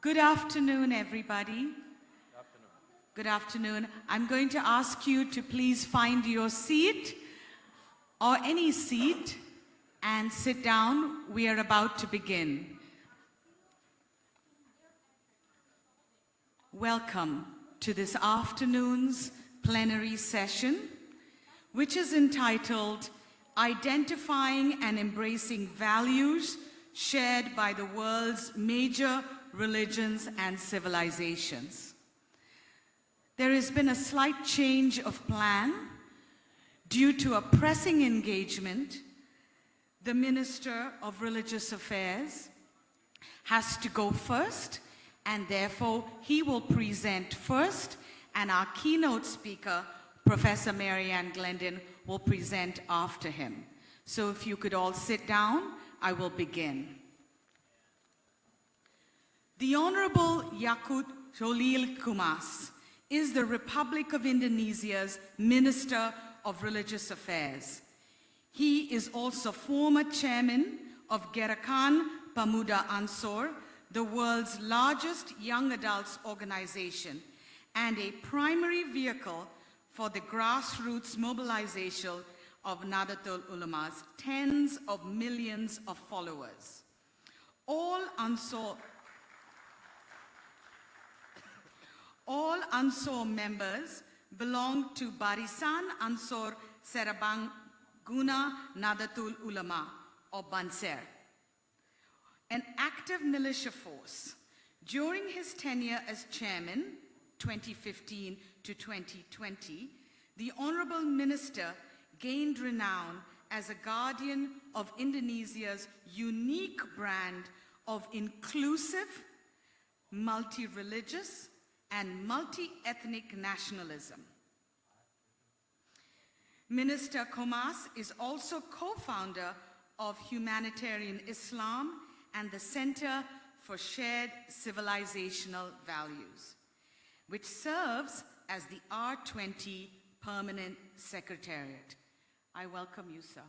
Good afternoon, everybody. Good afternoon. I'm going to ask you to please find your seat or any seat and sit down. We are about to begin. Welcome to this afternoon's plenary session, which is entitled Identifying and Embracing Values Shared by the World's Major Religions and Civilizations. There has been a slight change of plan due to a pressing engagement. The Minister of Religious Affairs has to go first, and therefore he will present first, and our keynote speaker, Professor Marianne Glendon, will present after him. So if you could all sit down, I will begin. The Honorable Yakut Jolil Kumas is the Republic of Indonesia's Minister of Religious Affairs. He is also former chairman of Gerakan Pemuda Ansor, the world's largest young adults organization, and a primary vehicle for the grassroots mobilization of Nahdlatul Ulama's tens of millions of followers. All Ansor members belong to Barisan Ansor Serabang Guna Nahdlatul Ulama, or Banser, an active militia force. During his tenure as chairman, 2015 to 2020, the Honorable Minister gained renown as a guardian of Indonesia's unique brand of inclusive, multi-religious, and multi-ethnic nationalism. Minister Kumas is also co-founder of Humanitarian Islam and the Center for Shared Civilizational Values, which serves as the R20 Permanent Secretariat. I welcome you, sir.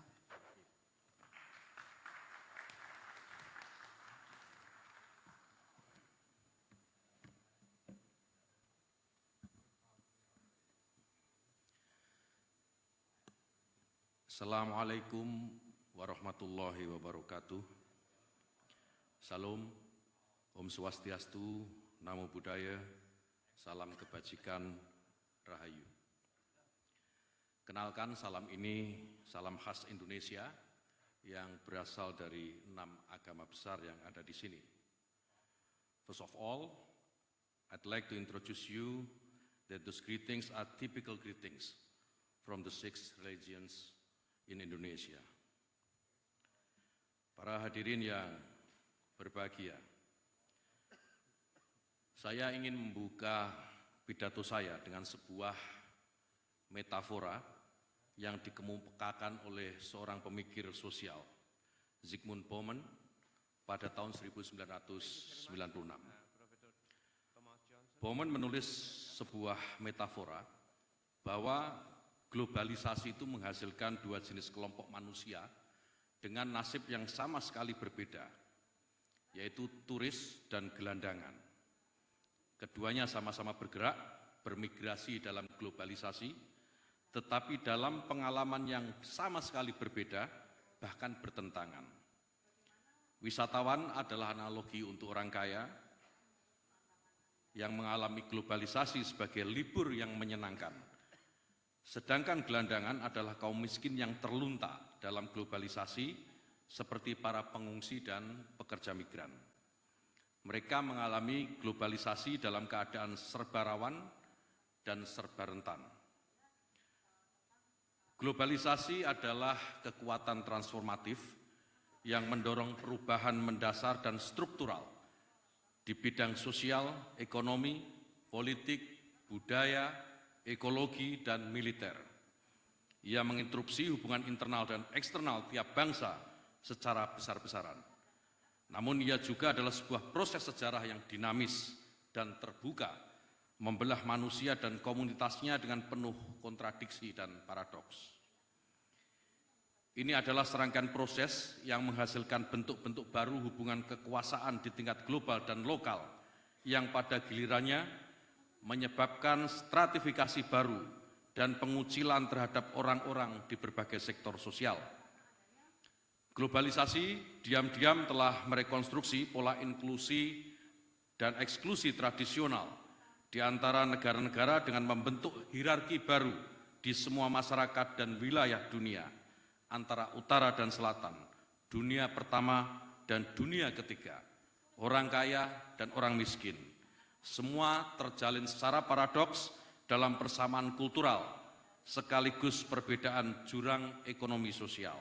Assalamualaikum warahmatullahi wabarakatuh. Salam, Om Swastiastu, Namo Buddhaya, salam kebajikan, Rahayu. Kenalkan, salam ini salam khas Indonesia yang berasal dari 6 agama besar yang ada di sini. First of all, I'd like to introduce you that those greetings are typical greetings from the 6 religions in Indonesia. Para hadirin yang berbahagia, saya ingin membuka pidato saya dengan sebuah metafora yang dikemukakan oleh seorang pemikir sosial, Zygmunt Bauman, pada tahun 1996. Bauman menulis sebuah metafora bahwa globalisasi itu menghasilkan 2 jenis kelompok manusia dengan nasib yang sama sekali berbeda, yaitu turis dan gelandangan. Keduanya sama-sama bergerak, bermigrasi dalam globalisasi, tetapi dalam pengalaman yang sama sekali berbeda, bahkan bertentangan. Wisatawan adalah analogi untuk orang kaya yang mengalami globalisasi sebagai libur yang menyenangkan. Sedangkan gelandangan adalah kaum miskin yang terlunta dalam globalisasi seperti para pengungsi dan pekerja migran. Mereka mengalami globalisasi dalam keadaan serba rawan dan serba rentan. Globalisasi adalah kekuatan transformatif yang mendorong perubahan mendasar dan struktural di bidang sosial, ekonomi, politik, budaya, ekologi, dan militer. Ia menginterupsi hubungan internal dan eksternal tiap bangsa secara besar-besaran. Namun ia juga adalah sebuah proses sejarah yang dinamis dan terbuka, membelah manusia dan komunitasnya dengan penuh kontradiksi dan paradoks. Ini adalah serangkaian proses yang menghasilkan bentuk-bentuk baru hubungan kekuasaan di tingkat global dan lokal yang pada gilirannya menyebabkan stratifikasi baru dan pengucilan terhadap orang-orang di berbagai sektor sosial. Globalisasi diam-diam telah merekonstruksi pola inklusi dan eksklusi tradisional di antara negara-negara dengan membentuk hierarki baru di semua masyarakat dan wilayah dunia, antara utara dan selatan, dunia pertama dan dunia ketiga, orang kaya dan orang miskin. Semua terjalin secara paradoks dalam persamaan kultural, sekaligus perbedaan jurang ekonomi sosial.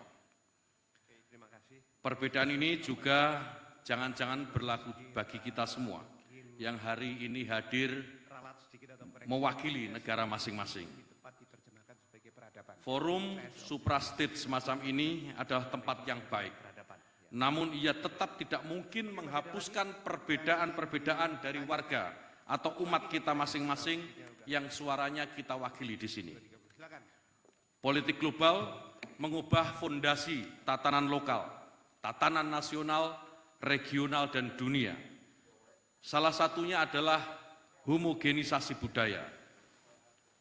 Perbedaan ini juga jangan-jangan berlaku bagi kita semua yang hari ini hadir mewakili negara masing-masing. Forum suprastate semacam ini adalah tempat yang baik, namun ia tetap tidak mungkin menghapuskan perbedaan-perbedaan dari warga atau umat kita masing-masing yang suaranya kita wakili di sini. Politik global mengubah fondasi tatanan lokal, tatanan nasional, regional, dan dunia. Salah satunya adalah homogenisasi budaya.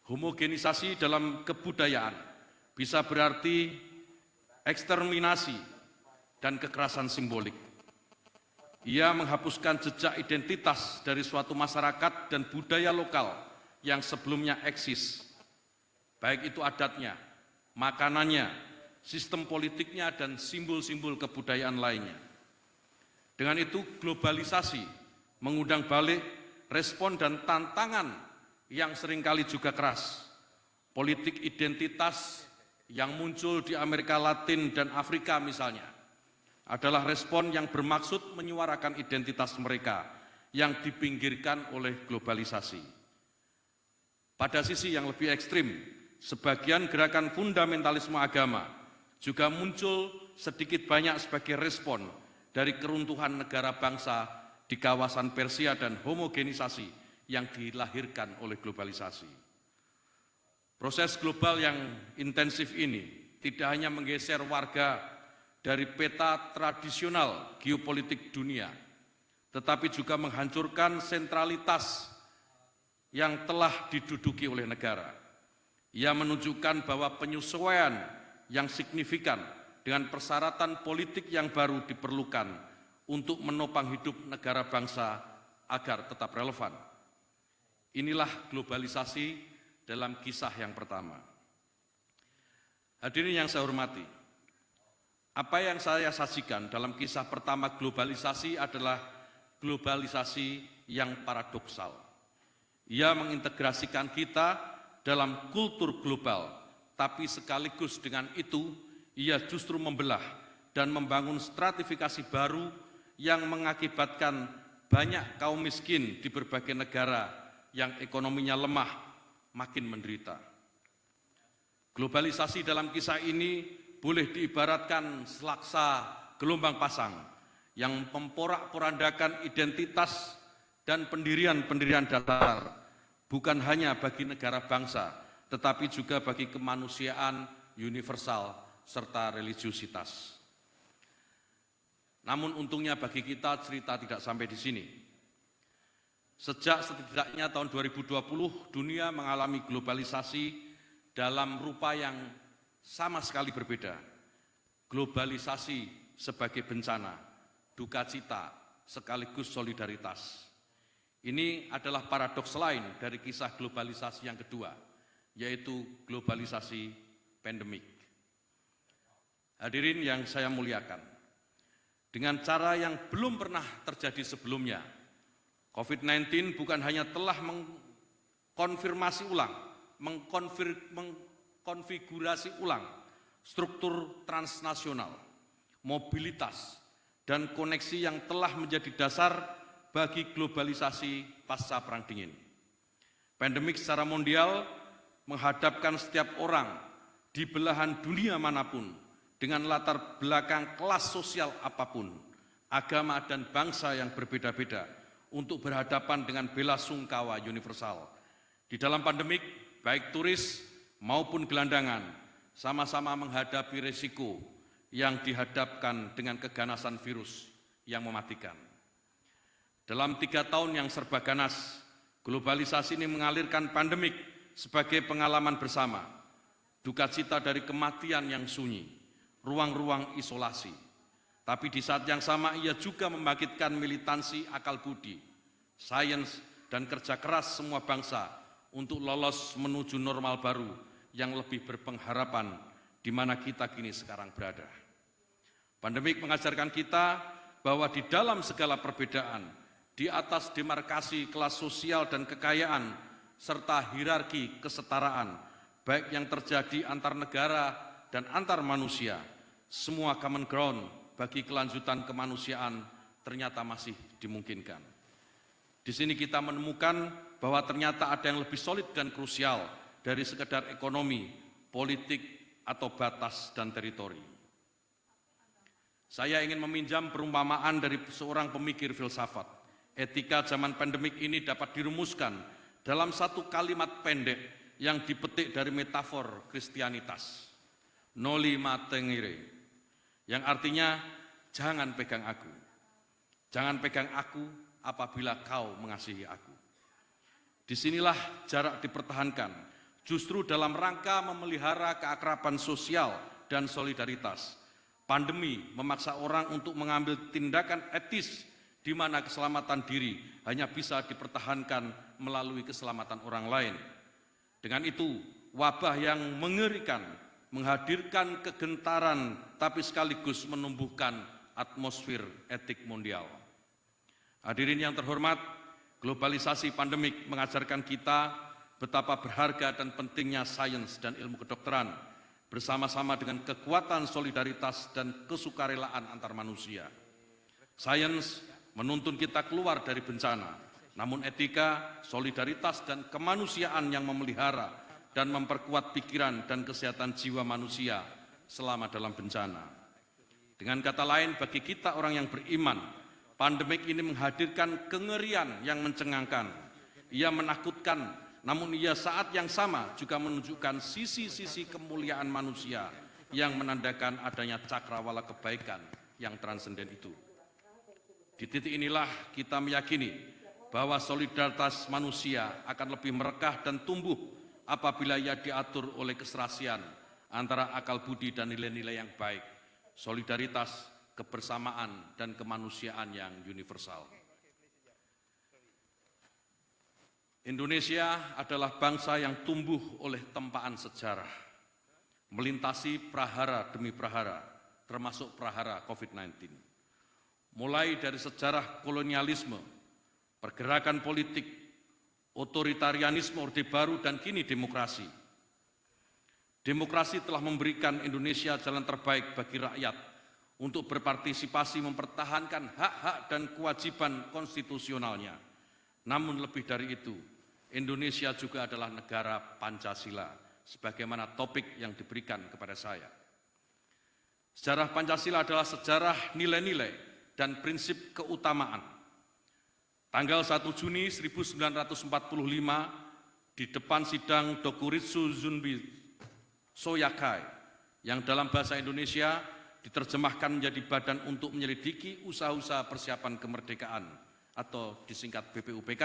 Homogenisasi dalam kebudayaan bisa berarti eksterminasi dan kekerasan simbolik. Ia menghapuskan jejak identitas dari suatu masyarakat dan budaya lokal yang sebelumnya eksis, baik itu adatnya, makanannya, sistem politiknya, dan simbol-simbol kebudayaan lainnya. Dengan itu, globalisasi mengundang balik respon dan tantangan yang seringkali juga keras. Politik identitas yang muncul di Amerika Latin dan Afrika misalnya, adalah respon yang bermaksud menyuarakan identitas mereka yang dipinggirkan oleh globalisasi. Pada sisi yang lebih ekstrim, sebagian gerakan fundamentalisme agama juga muncul sedikit banyak sebagai respon dari keruntuhan negara bangsa di kawasan Persia dan homogenisasi yang dilahirkan oleh globalisasi. Proses global yang intensif ini tidak hanya menggeser warga dari peta tradisional geopolitik dunia, tetapi juga menghancurkan sentralitas yang telah diduduki oleh negara. Ia menunjukkan bahwa penyesuaian yang signifikan dengan persyaratan politik yang baru diperlukan untuk menopang hidup negara bangsa agar tetap relevan. Inilah globalisasi dalam kisah yang pertama. Hadirin yang saya hormati, apa yang saya sajikan dalam kisah pertama globalisasi adalah globalisasi yang paradoksal. Ia mengintegrasikan kita dalam kultur global, tapi sekaligus dengan itu ia justru membelah dan membangun stratifikasi baru yang mengakibatkan banyak kaum miskin di berbagai negara yang ekonominya lemah makin menderita. Globalisasi dalam kisah ini boleh diibaratkan selaksa gelombang pasang yang memporak-porandakan identitas dan pendirian-pendirian dasar, bukan hanya bagi negara bangsa, tetapi juga bagi kemanusiaan universal serta religiusitas. Namun untungnya bagi kita cerita tidak sampai di sini. Sejak setidaknya tahun 2020, dunia mengalami globalisasi dalam rupa yang sama sekali berbeda. Globalisasi sebagai bencana, duka cita, sekaligus solidaritas. Ini adalah paradoks lain dari kisah globalisasi yang kedua, yaitu globalisasi pandemik. Hadirin yang saya muliakan, dengan cara yang belum pernah terjadi sebelumnya, COVID-19 bukan hanya telah mengkonfirmasi ulang, mengkonfigurasi ulang struktur transnasional, mobilitas, dan koneksi yang telah menjadi dasar bagi globalisasi pasca Perang Dingin. Pandemik secara mondial menghadapkan setiap orang di belahan dunia manapun dengan latar belakang kelas sosial apapun, agama dan bangsa yang berbeda-beda untuk berhadapan dengan bela sungkawa universal. Di dalam pandemik, baik turis maupun gelandangan sama-sama menghadapi risiko yang dihadapkan dengan keganasan virus yang mematikan. Dalam 3 tahun yang serba ganas, globalisasi ini mengalirkan pandemik sebagai pengalaman bersama, duka cita dari kematian yang sunyi, ruang-ruang isolasi. Tapi di saat yang sama ia juga membangkitkan militansi akal budi, sains, dan kerja keras semua bangsa untuk lolos menuju normal baru yang lebih berpengharapan di mana kita kini sekarang berada. Pandemik mengajarkan kita bahwa di dalam segala perbedaan, di atas demarkasi kelas sosial dan kekayaan, serta hierarki kesetaraan, baik yang terjadi antar negara dan antar manusia, semua common ground bagi kelanjutan kemanusiaan ternyata masih dimungkinkan. Di sini kita menemukan bahwa ternyata ada yang lebih solid dan krusial dari sekedar ekonomi, politik, atau batas dan teritori. Saya ingin meminjam perumpamaan dari seorang pemikir filsafat. Etika zaman pandemik ini dapat dirumuskan dalam satu kalimat pendek yang dipetik dari metafor Kristianitas, noli me tangere, yang artinya jangan pegang aku. Jangan pegang aku apabila kau mengasihi aku. Disinilah jarak dipertahankan, justru dalam rangka memelihara keakraban sosial dan solidaritas. Pandemi memaksa orang untuk mengambil tindakan etis di mana keselamatan diri hanya bisa dipertahankan melalui keselamatan orang lain. Dengan itu, wabah yang mengerikan menghadirkan kegentaran tapi sekaligus menumbuhkan atmosfer etik mondial. Hadirin yang terhormat, globalisasi pandemik mengajarkan kita betapa berharga dan pentingnya sains dan ilmu kedokteran bersama-sama dengan kekuatan solidaritas dan kesukarelaan antar manusia. Sains menuntun kita keluar dari bencana, namun etika, solidaritas, dan kemanusiaan yang memelihara dan memperkuat pikiran dan kesehatan jiwa manusia selama dalam bencana. Dengan kata lain, bagi kita orang yang beriman, pandemik ini menghadirkan kengerian yang mencengangkan. Ia menakutkan, namun ia saat yang sama juga menunjukkan sisi-sisi kemuliaan manusia yang menandakan adanya cakrawala kebaikan yang transenden itu. Di titik inilah kita meyakini bahwa solidaritas manusia akan lebih merekah dan tumbuh apabila ia diatur oleh keserasian antara akal budi dan nilai-nilai yang baik, solidaritas, kebersamaan, dan kemanusiaan yang universal. Indonesia adalah bangsa yang tumbuh oleh tempaan sejarah, melintasi prahara demi prahara, termasuk prahara COVID-19. Mulai dari sejarah kolonialisme, pergerakan politik, otoritarianisme Orde Baru, dan kini demokrasi. Demokrasi telah memberikan Indonesia jalan terbaik bagi rakyat untuk berpartisipasi mempertahankan hak-hak dan kewajiban konstitusionalnya. Namun lebih dari itu, Indonesia juga adalah negara Pancasila, sebagaimana topik yang diberikan kepada saya. Sejarah Pancasila adalah sejarah nilai-nilai dan prinsip keutamaan. Tanggal 1 Juni 1945, di depan sidang Dokuritsu Zunbi Soyakai, yang dalam bahasa Indonesia diterjemahkan menjadi Badan untuk Menyelidiki Usaha-usaha Persiapan Kemerdekaan atau disingkat BPUPK,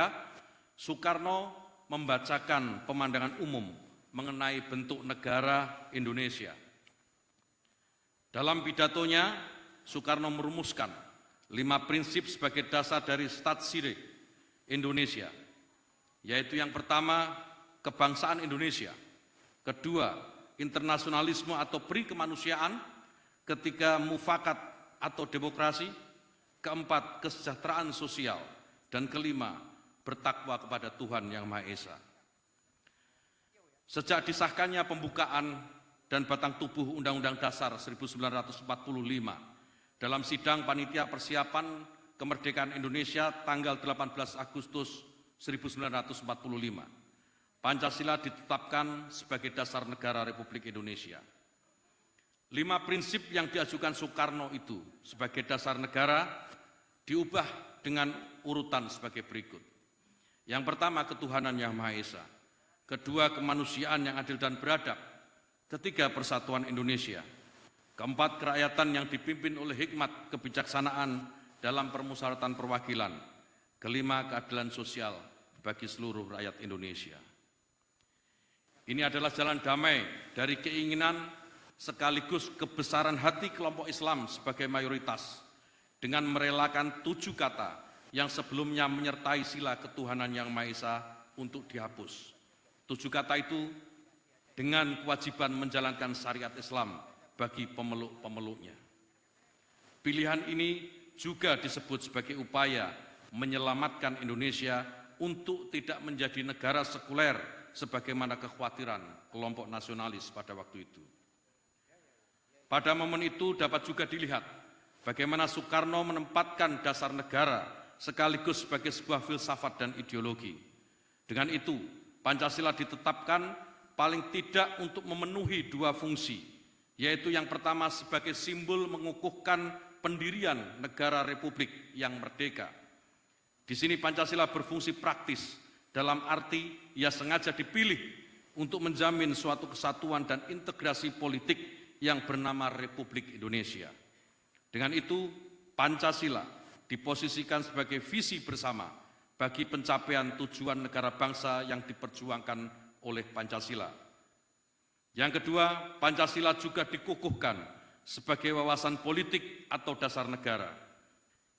Soekarno membacakan pemandangan umum mengenai bentuk negara Indonesia. Dalam pidatonya, Soekarno merumuskan 5 prinsip sebagai dasar dari Statsire Indonesia, yaitu yang pertama, kebangsaan Indonesia, kedua, internasionalisme atau peri kemanusiaan, ketiga, mufakat atau demokrasi, keempat, kesejahteraan sosial, dan kelima, bertakwa kepada Tuhan Yang Maha Esa. Sejak disahkannya pembukaan dan batang tubuh Undang-Undang Dasar 1945 dalam sidang Panitia Persiapan Kemerdekaan Indonesia tanggal 18 Agustus 1945, Pancasila ditetapkan sebagai dasar negara Republik Indonesia. 5 prinsip yang diajukan Soekarno itu sebagai dasar negara diubah dengan urutan sebagai berikut. Yang pertama, ketuhanan Yang Maha Esa. Kedua, kemanusiaan yang adil dan beradab. Ketiga, persatuan Indonesia. Keempat, kerakyatan yang dipimpin oleh hikmat kebijaksanaan dalam permusyawaratan perwakilan. Kelima, keadilan sosial bagi seluruh rakyat Indonesia. Ini adalah jalan damai dari keinginan sekaligus kebesaran hati kelompok Islam sebagai mayoritas dengan merelakan 7 kata yang sebelumnya menyertai sila ketuhanan yang Maha Esa untuk dihapus. 7 kata itu dengan kewajiban menjalankan syariat Islam bagi pemeluk-pemeluknya. Pilihan ini juga disebut sebagai upaya menyelamatkan Indonesia untuk tidak menjadi negara sekuler sebagaimana kekhawatiran kelompok nasionalis pada waktu itu. Pada momen itu dapat juga dilihat bagaimana Soekarno menempatkan dasar negara sekaligus sebagai sebuah filsafat dan ideologi. Dengan itu, Pancasila ditetapkan paling tidak untuk memenuhi 2 fungsi, yaitu yang pertama sebagai simbol mengukuhkan pendirian negara republik yang merdeka. Di sini Pancasila berfungsi praktis dalam arti ia sengaja dipilih untuk menjamin suatu kesatuan dan integrasi politik yang bernama Republik Indonesia. Dengan itu, Pancasila diposisikan sebagai visi bersama bagi pencapaian tujuan negara bangsa yang diperjuangkan oleh Pancasila. Yang kedua, Pancasila juga dikukuhkan sebagai wawasan politik atau dasar negara.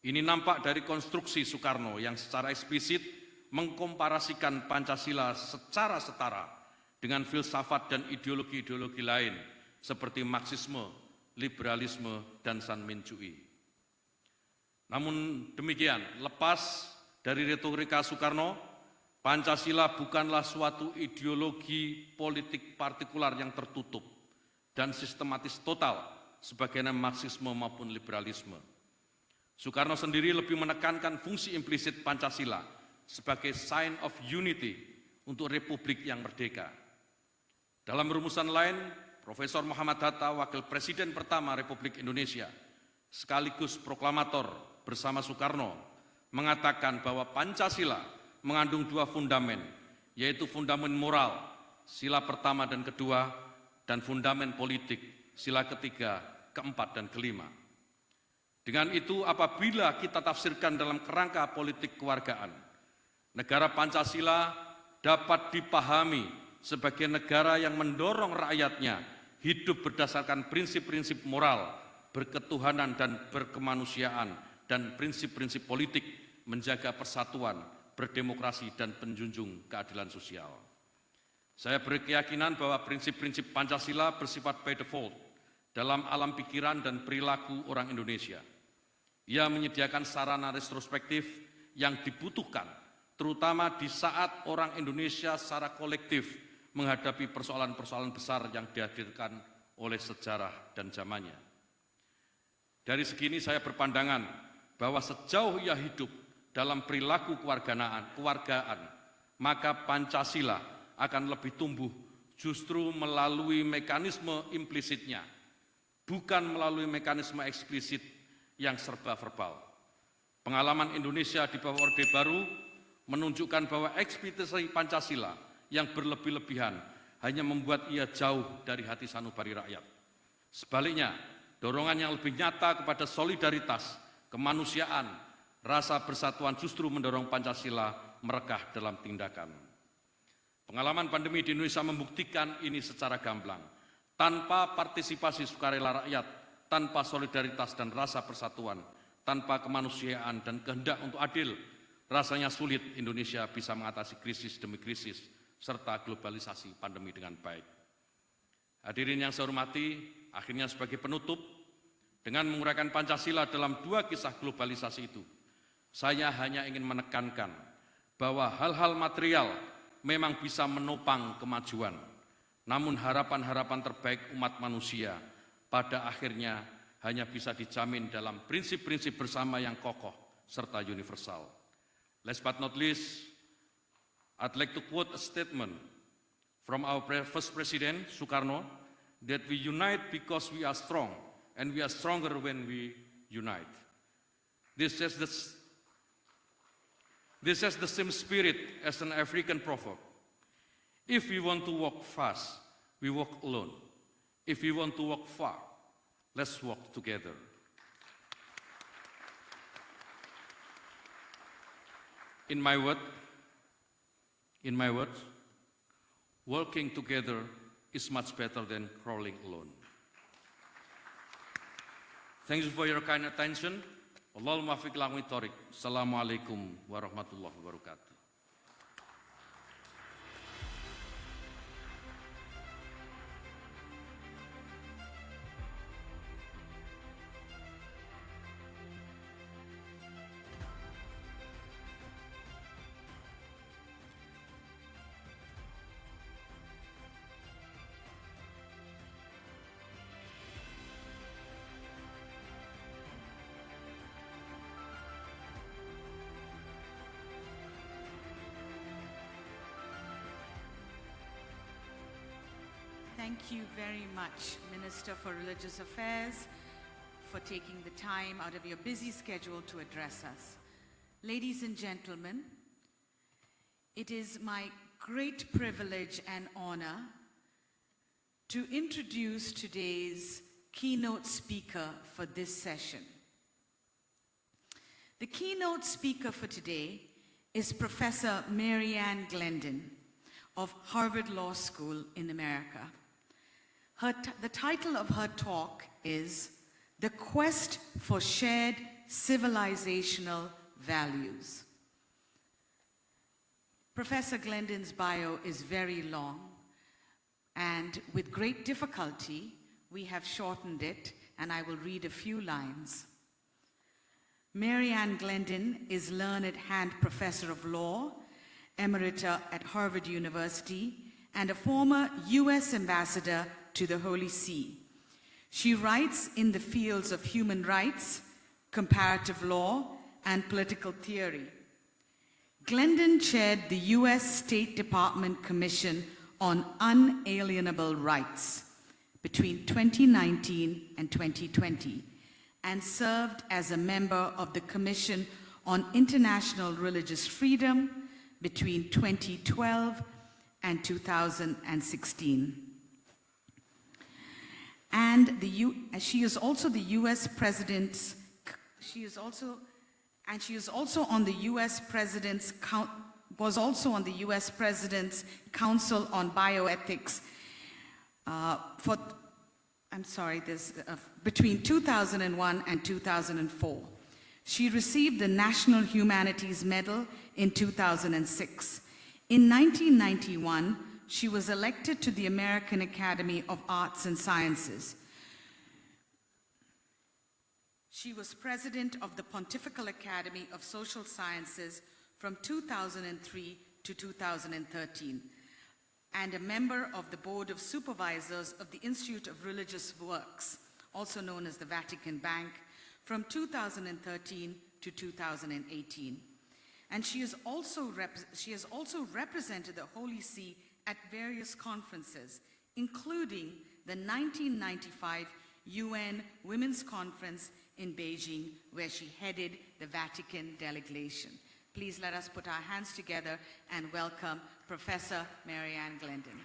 Ini nampak dari konstruksi Soekarno yang secara eksplisit mengkomparasikan Pancasila secara setara dengan filsafat dan ideologi-ideologi lain seperti Marxisme, liberalisme, dan Sanminjui. Namun demikian, lepas dari retorika Soekarno, Pancasila bukanlah suatu ideologi politik partikular yang tertutup dan sistematis total sebagaimana Marxisme maupun liberalisme. Soekarno sendiri lebih menekankan fungsi implisit Pancasila sebagai sign of unity untuk Republik yang merdeka. Dalam rumusan lain, Profesor Muhammad Hatta, Wakil Presiden pertama Republik Indonesia, sekaligus proklamator bersama Soekarno, mengatakan bahwa Pancasila mengandung 2 fundamen, yaitu fundamen moral, sila pertama dan kedua, dan fundamen politik, sila ketiga, keempat, dan kelima. Dengan itu, apabila kita tafsirkan dalam kerangka politik kewargaan, negara Pancasila dapat dipahami sebagai negara yang mendorong rakyatnya hidup berdasarkan prinsip-prinsip moral, berketuhanan dan berkemanusiaan, dan prinsip-prinsip politik menjaga persatuan, berdemokrasi, dan menjunjung keadilan sosial. Saya berkeyakinan bahwa prinsip-prinsip Pancasila bersifat by default dalam alam pikiran dan perilaku orang Indonesia. Ia menyediakan sarana retrospektif yang dibutuhkan terutama di saat orang Indonesia secara kolektif menghadapi persoalan-persoalan besar yang dihadirkan oleh sejarah dan zamannya. Dari segi ini saya berpandangan bahwa sejauh ia hidup dalam perilaku kewargaan, maka Pancasila akan lebih tumbuh justru melalui mekanisme implisitnya, bukan melalui mekanisme eksplisit yang serba verbal. Pengalaman Indonesia di bawah Orde Baru menunjukkan bahwa eksploitasi Pancasila yang berlebih-lebihan hanya membuat ia jauh dari hati sanubari rakyat. Sebaliknya, dorongan yang lebih nyata kepada solidaritas, kemanusiaan, rasa persatuan justru mendorong Pancasila merekah dalam tindakan. Pengalaman pandemi di Indonesia membuktikan ini secara gamblang. Tanpa partisipasi sukarela rakyat, tanpa solidaritas dan rasa persatuan, tanpa kemanusiaan dan kehendak untuk adil, rasanya sulit Indonesia bisa mengatasi krisis demi krisis serta globalisasi pandemi dengan baik. Hadirin yang saya hormati, akhirnya sebagai penutup, dengan menguraikan Pancasila dalam 2 kisah globalisasi itu, saya hanya ingin menekankan bahwa hal-hal material memang bisa menopang kemajuan, namun harapan-harapan terbaik umat manusia pada akhirnya hanya bisa dijamin dalam prinsip-prinsip bersama yang kokoh serta universal. Last but not least, I'd like to quote a statement from our first President, Soekarno, that we unite because we are strong, and we are stronger when we unite. This has the same spirit as an African proverb. If we want to walk fast, we walk alone. If we want to walk far, let's walk together. In my words, working together is much better than crawling alone. Thank you for your kind attention. Allahumma fiq langwi torik. Assalamualaikum warahmatullahi wabarakatuh. Thank you very much, Minister for Religious Affairs, for taking the time out of your busy schedule to address us. Ladies and gentlemen, it is my great privilege and honor to introduce today's keynote speaker for this session. The keynote speaker for today is Professor Mary Ann Glendon of Harvard Law School in America. The title of her talk is The Quest for Shared Civilizational Values. Professor Glendon's bio is very long, and with great difficulty, we have shortened it, and I will read a few lines. Mary Ann Glendon is Learned Hand Professor of Law, Emerita at Harvard University, and a former U.S. Ambassador to the Holy See. She writes in the fields of human rights, comparative law, and political theory. Glendon chaired the U.S. State Department Commission on Unalienable Rights between 2019 and 2020, and served as a member of the Commission on International Religious Freedom between 2012 and 2016. And she is also the U.S. President's. She is also on the U.S. President's. Was also on the U.S. President's Council on Bioethics between 2001 and 2004. She received the National Humanities Medal in 2006. In 1991, she was elected to the American Academy of Arts and Sciences. She was president of the Pontifical Academy of Social Sciences from 2003 to 2013, and a member of the Board of Supervisors of the Institute of Religious Works, also known as the Vatican Bank, from 2013 to 2018. And she has also represented the Holy See at various conferences, including the 1995 UN Women's Conference in Beijing, where she headed the Vatican delegation. Please let us put our hands together and welcome Professor Mary Ann Glendon.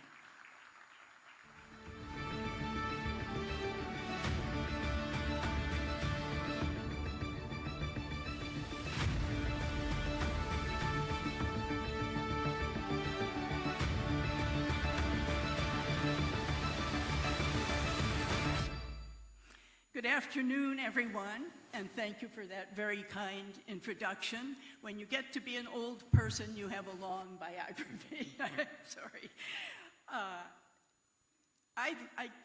Good afternoon, everyone, and thank you for that very kind introduction. When you get to be an old person, you have a long biography. Sorry. I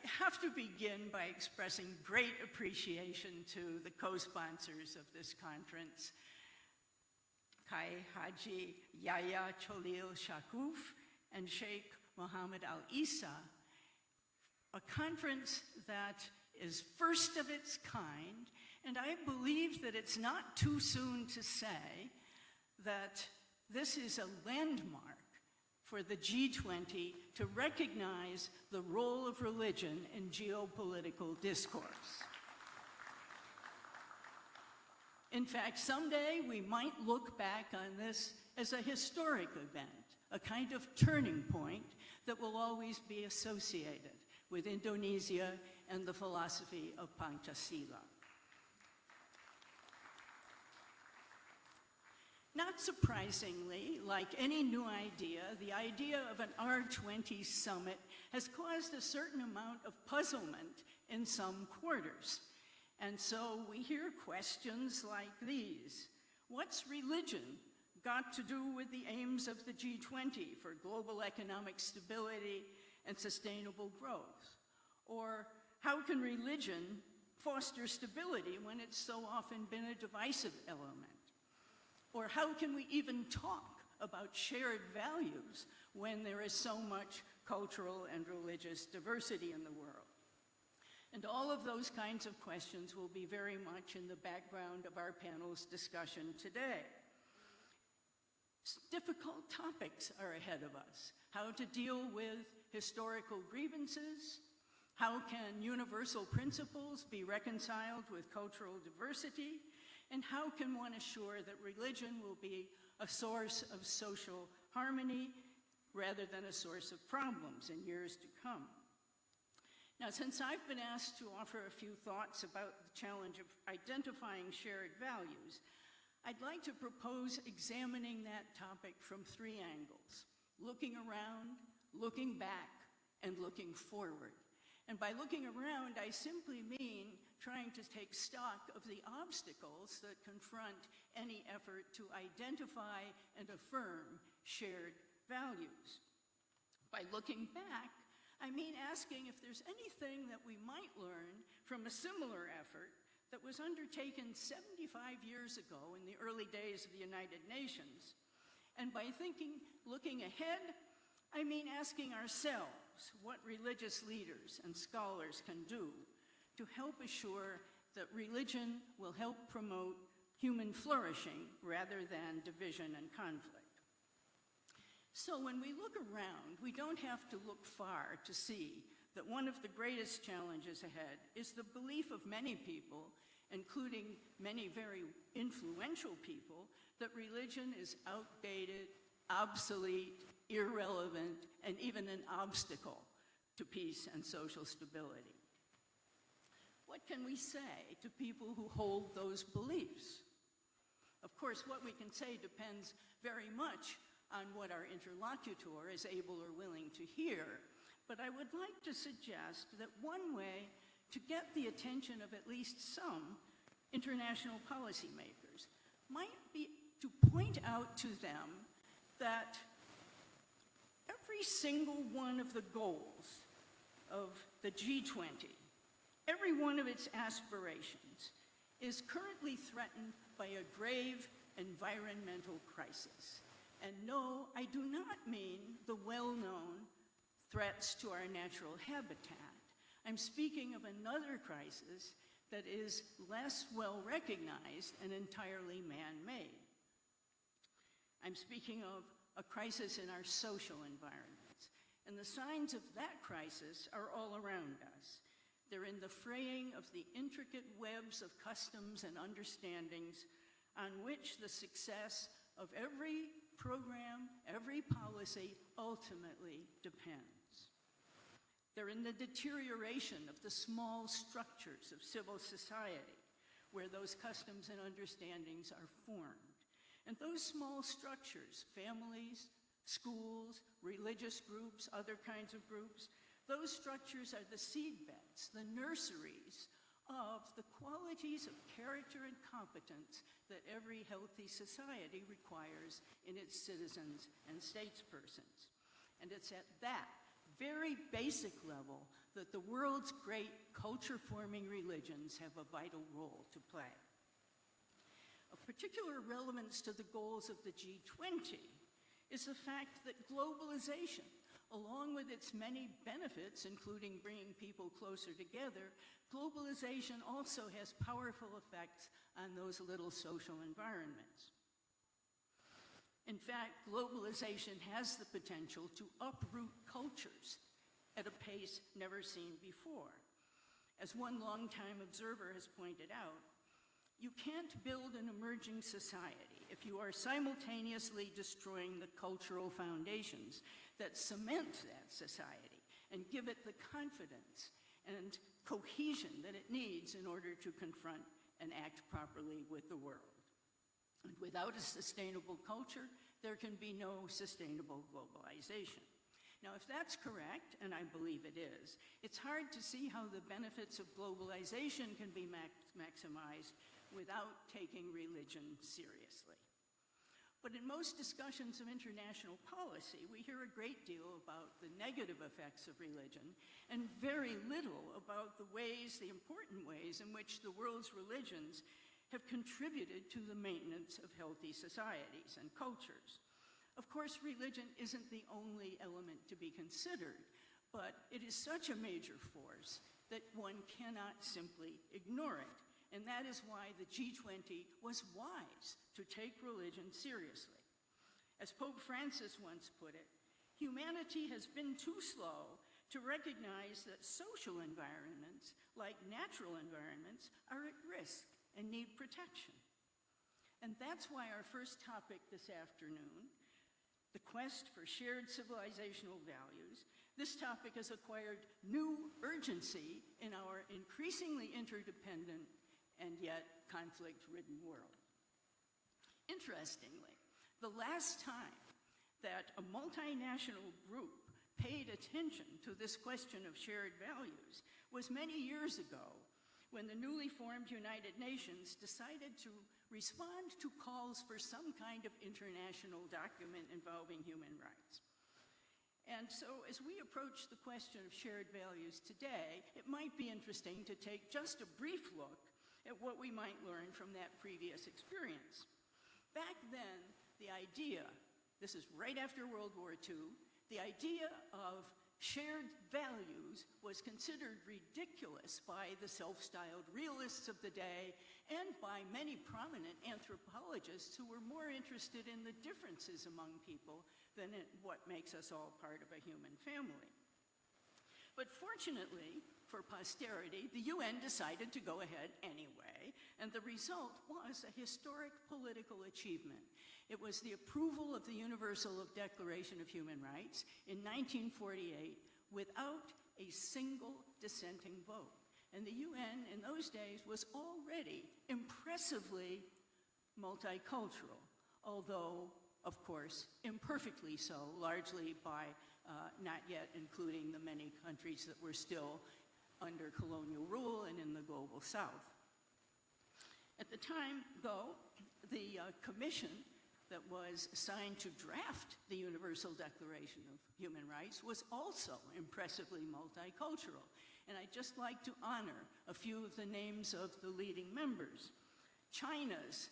have to begin by expressing great appreciation to the co-sponsors of this conference, Kai Haji Yahya Cholil Shakuf and Sheikh Mohammed Al Isa, a conference that is first of its kind, and I believe that it's not too soon to say that this is a landmark for the G20 to recognize the role of religion in geopolitical discourse. In fact, someday we might look back on this as a historic event, a kind of turning point that will always be associated with Indonesia and the philosophy of Pancasila. Not surprisingly, like any new idea, the idea of an R20 summit has caused a certain amount of puzzlement in some quarters. And so we hear questions like these. What's religion got to do with the aims of the G20 for global economic stability and sustainable growth? Or how can religion foster stability when it's so often been a divisive element? Or how can we even talk about shared values when there is so much cultural and religious diversity in the world? And all of those kinds of questions will be very much in the background of our panel's discussion today. Difficult topics are ahead of us. How to deal with historical grievances, how can universal principles be reconciled with cultural diversity, and how can one assure that religion will be a source of social harmony rather than a source of problems in years to come? Now, since I've been asked to offer a few thoughts about the challenge of identifying shared values, I'd like to propose examining that topic from three angles: looking around, looking back, and looking forward. And by looking around, I simply mean trying to take stock of the obstacles that confront any effort to identify and affirm shared values. By looking back, I mean asking if there's anything that we might learn from a similar effort that was undertaken 75 years ago in the early days of the United Nations. And by looking ahead, I mean asking ourselves what religious leaders and scholars can do to help assure that religion will help promote human flourishing rather than division and conflict. So when we look around, we don't have to look far to see that one of the greatest challenges ahead is the belief of many people, including many very influential people, that religion is outdated, obsolete, irrelevant, and even an obstacle to peace and social stability. What can we say to people who hold those beliefs? Of course, what we can say depends very much on what our interlocutor is able or willing to hear, but I would like to suggest that one way to get the attention of at least some international policymakers might be to point out to them that every single one of the goals of the G20, every one of its aspirations, is currently threatened by a grave environmental crisis. And no, I do not mean the well-known threats to our natural habitat. I'm speaking of another crisis that is less well recognized and entirely man-made. I'm speaking of a crisis in our social environments. And the signs of that crisis are all around us. They're in the fraying of the intricate webs of customs and understandings on which the success of every program, every policy ultimately depends. They're in the deterioration of the small structures of civil society where those customs and understandings are formed. And those small structures, families, schools, religious groups, other kinds of groups, those structures are the seedbeds, the nurseries of the qualities of character and competence that every healthy society requires in its citizens and statespersons. And it's at that very basic level that the world's great culture-forming religions have a vital role to play. Of particular relevance to the goals of the G20 is the fact that globalization, along with its many benefits, including bringing people closer together, globalization also has powerful effects on those little social environments. In fact, globalization has the potential to uproot cultures at a pace never seen before. As one longtime observer has pointed out, you can't build an emerging society if you are simultaneously destroying the cultural foundations that cement that society and give it the confidence and cohesion that it needs in order to confront and act properly with the world. And without a sustainable culture, there can be no sustainable globalization. Now, if that's correct, and I believe it is, it's hard to see how the benefits of globalization can be maximized without taking religion seriously. But in most discussions of international policy, we hear a great deal about the negative effects of religion and very little about the important ways in which the world's religions have contributed to the maintenance of healthy societies and cultures. Of course, religion isn't the only element to be considered, but it is such a major force that one cannot simply ignore it. And that is why the G20 was wise to take religion seriously. As Pope Francis once put it, humanity has been too slow to recognize that social environments, like natural environments, are at risk and need protection. And that's why our first topic this afternoon, the quest for shared civilizational values, this topic has acquired new urgency in our increasingly interdependent and yet conflict-ridden world. Interestingly, the last time that a multinational group paid attention to this question of shared values was many years ago when the newly formed United Nations decided to respond to calls for some kind of international document involving human rights. And so as we approach the question of shared values today, it might be interesting to take just a brief look at what we might learn from that previous experience. Back then, the idea, this is right after World War II, the idea of shared values was considered ridiculous by the self-styled realists of the day and by many prominent anthropologists who were more interested in the differences among people than in what makes us all part of a human family. But fortunately, for posterity, the UN decided to go ahead anyway, and the result was a historic political achievement. It was the approval of the Universal Declaration of Human Rights in 1948 without a single dissenting vote. And the UN in those days was already impressively multicultural, although, of course, imperfectly so, largely by not yet including the many countries that were still under colonial rule and in the global south. At the time, though, the commission that was assigned to draft the Universal Declaration of Human Rights was also impressively multicultural. And I'd just like to honor a few of the names of the leading members. China's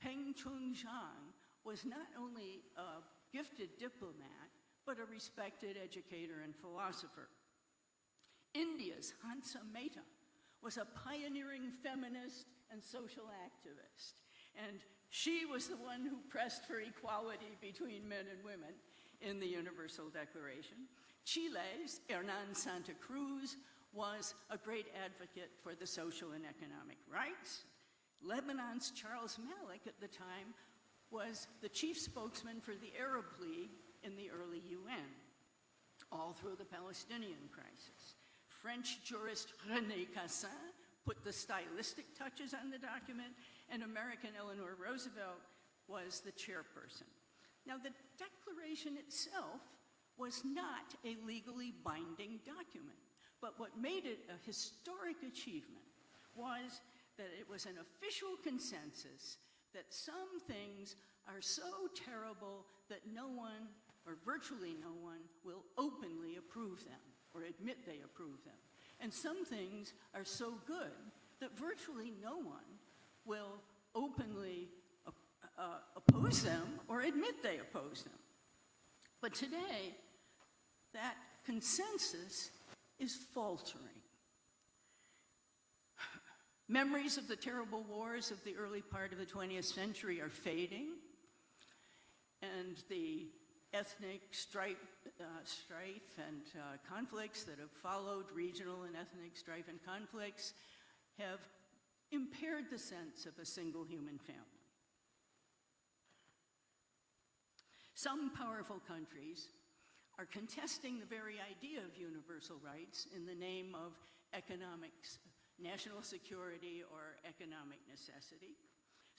Peng Chungjiang was not only a gifted diplomat, but a respected educator and philosopher. India's Hansa Mehta was a pioneering feminist and social activist, and she was the one who pressed for equality between men and women in the Universal Declaration. Chile's Hernan Santa Cruz was a great advocate for the social and economic rights. Lebanon's Charles Malik at the time was the chief spokesman for the Arab League in the early UN, all through the Palestinian crisis. French jurist René Cassin put the stylistic touches on the document, and American Eleanor Roosevelt was the chairperson. Now, the Declaration itself was not a legally binding document, but what made it a historic achievement was that it was an official consensus that some things are so terrible that no one, or virtually no one, will openly approve them or admit they approve them. And some things are so good that virtually no one will openly oppose them or admit they oppose them. But today, that consensus is faltering. Memories of the terrible wars of the early part of the 20th century are fading, and the ethnic strife and conflicts that have followed, regional and ethnic strife and conflicts, have impaired the sense of a single human family. Some powerful countries are contesting the very idea of universal rights in the name of economics, national security, or economic necessity.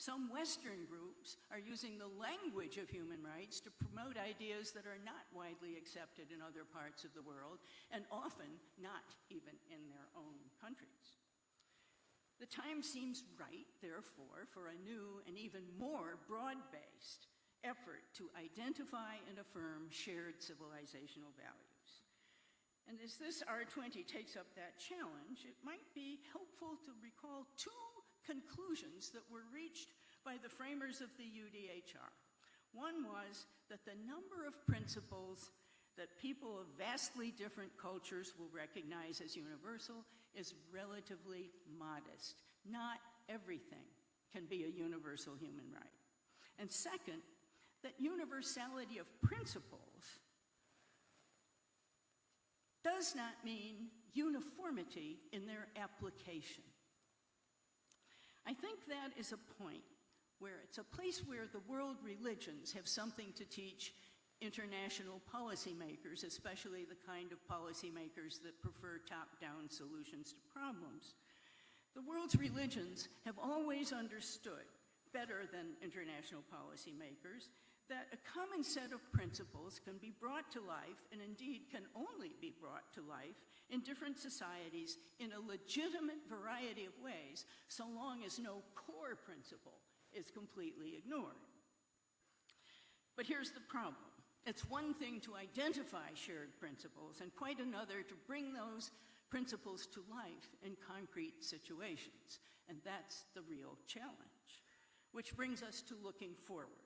Some Western groups are using the language of human rights to promote ideas that are not widely accepted in other parts of the world, and often not even in their own countries. The time seems right, therefore, for a new and even more broad-based effort to identify and affirm shared civilizational values. And as this R20 takes up that challenge, it might be helpful to recall two conclusions that were reached by the framers of the UDHR. One was that the number of principles that people of vastly different cultures will recognize as universal is relatively modest. Not everything can be a universal human right. And second, that universality of principles does not mean uniformity in their application. I think that is a point where it's a place where the world religions have something to teach international policymakers, especially the kind of policymakers that prefer top-down solutions to problems. The world's religions have always understood, better than international policymakers, that a common set of principles can be brought to life, and indeed can only be brought to life, in different societies in a legitimate variety of ways, so long as no core principle is completely ignored. But here's the problem. It's one thing to identify shared principles, and quite another to bring those principles to life in concrete situations. And that's the real challenge. Which brings us to looking forward,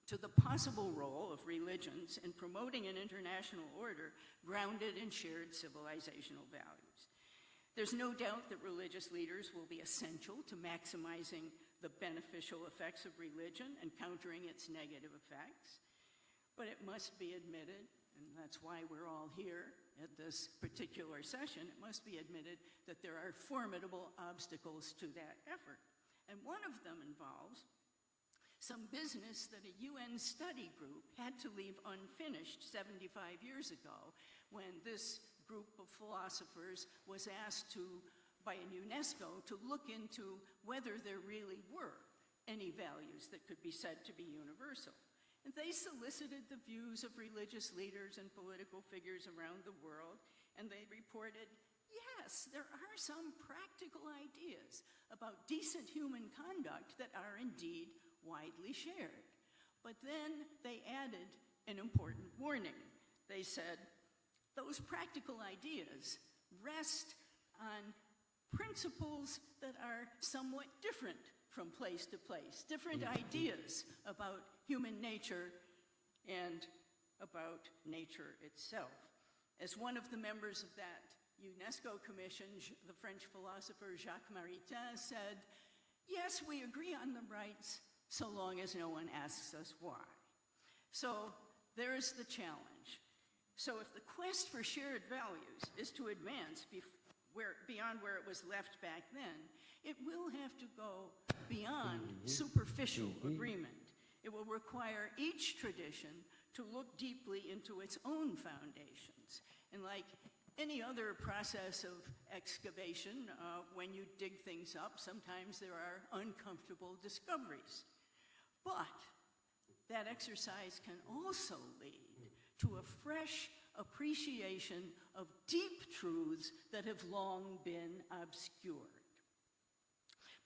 to the possible role of religions in promoting an international order grounded in shared civilizational values. There's no doubt that religious leaders will be essential to maximizing the beneficial effects of religion and countering its negative effects. But it must be admitted, and that's why we're all here at this particular session, it must be admitted that there are formidable obstacles to that effort. And one of them involves some business that a UN study group had to leave unfinished 75 years ago when this group of philosophers was asked by UNESCO to look into whether there really were any values that could be said to be universal. And they solicited the views of religious leaders and political figures around the world, and they reported, yes, there are some practical ideas about decent human conduct that are indeed widely shared. But then they added an important warning. They said, those practical ideas rest on principles that are somewhat different from place to place, different ideas about human nature and about nature itself. As one of the members of that UNESCO commission, the French philosopher Jacques Maritain said, yes, we agree on the rights so long as no one asks us why. So there's the challenge. So if the quest for shared values is to advance beyond where it was left back then, it will have to go beyond superficial agreement. It will require each tradition to look deeply into its own foundations. And like any other process of excavation, when you dig things up, sometimes there are uncomfortable discoveries. But that exercise can also lead to a fresh appreciation of deep truths that have long been obscured.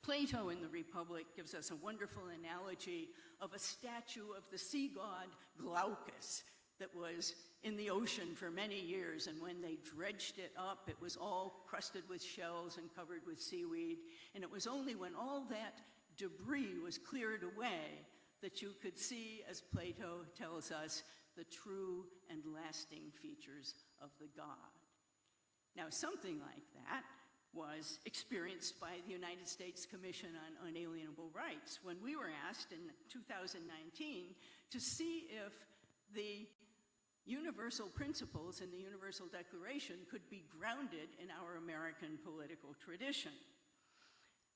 Plato in the Republic gives us a wonderful analogy of a statue of the sea god Glaucus that was in the ocean for many years, and when they dredged it up, it was all crusted with shells and covered with seaweed, and it was only when all that debris was cleared away that you could see, as Plato tells us, the true and lasting features of the god. Now, something like that was experienced by the United States Commission on Unalienable Rights when we were asked in 2019 to see if the universal principles in the Universal Declaration could be grounded in our American political tradition.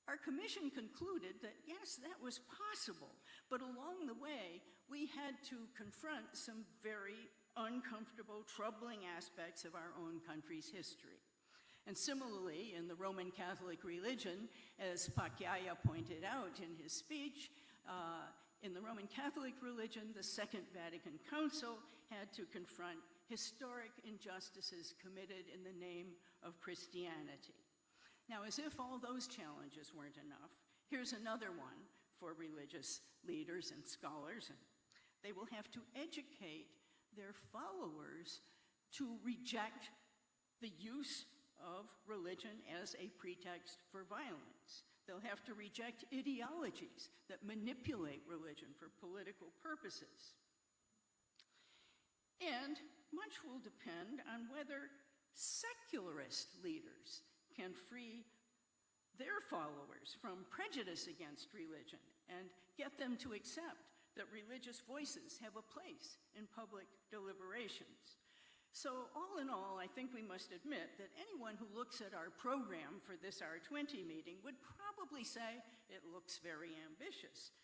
Our commission concluded that yes, that was possible, but along the way, we had to confront some very uncomfortable, troubling aspects of our own country's history. And similarly, in the Roman Catholic religion, as Pakyaya pointed out in his speech, in the Roman Catholic religion, the Second Vatican Council had to confront historic injustices committed in the name of Christianity. Now, as if all those challenges weren't enough, here's another one for religious leaders and scholars. And they will have to educate their followers to reject the use of religion as a pretext for violence. They'll have to reject ideologies that manipulate religion for political purposes. And much will depend on whether secularist leaders can free their followers from prejudice against religion and get them to accept that religious voices have a place in public deliberations. So all in all, I think we must admit that anyone who looks at our program for this R20 meeting would probably say it looks very ambitious.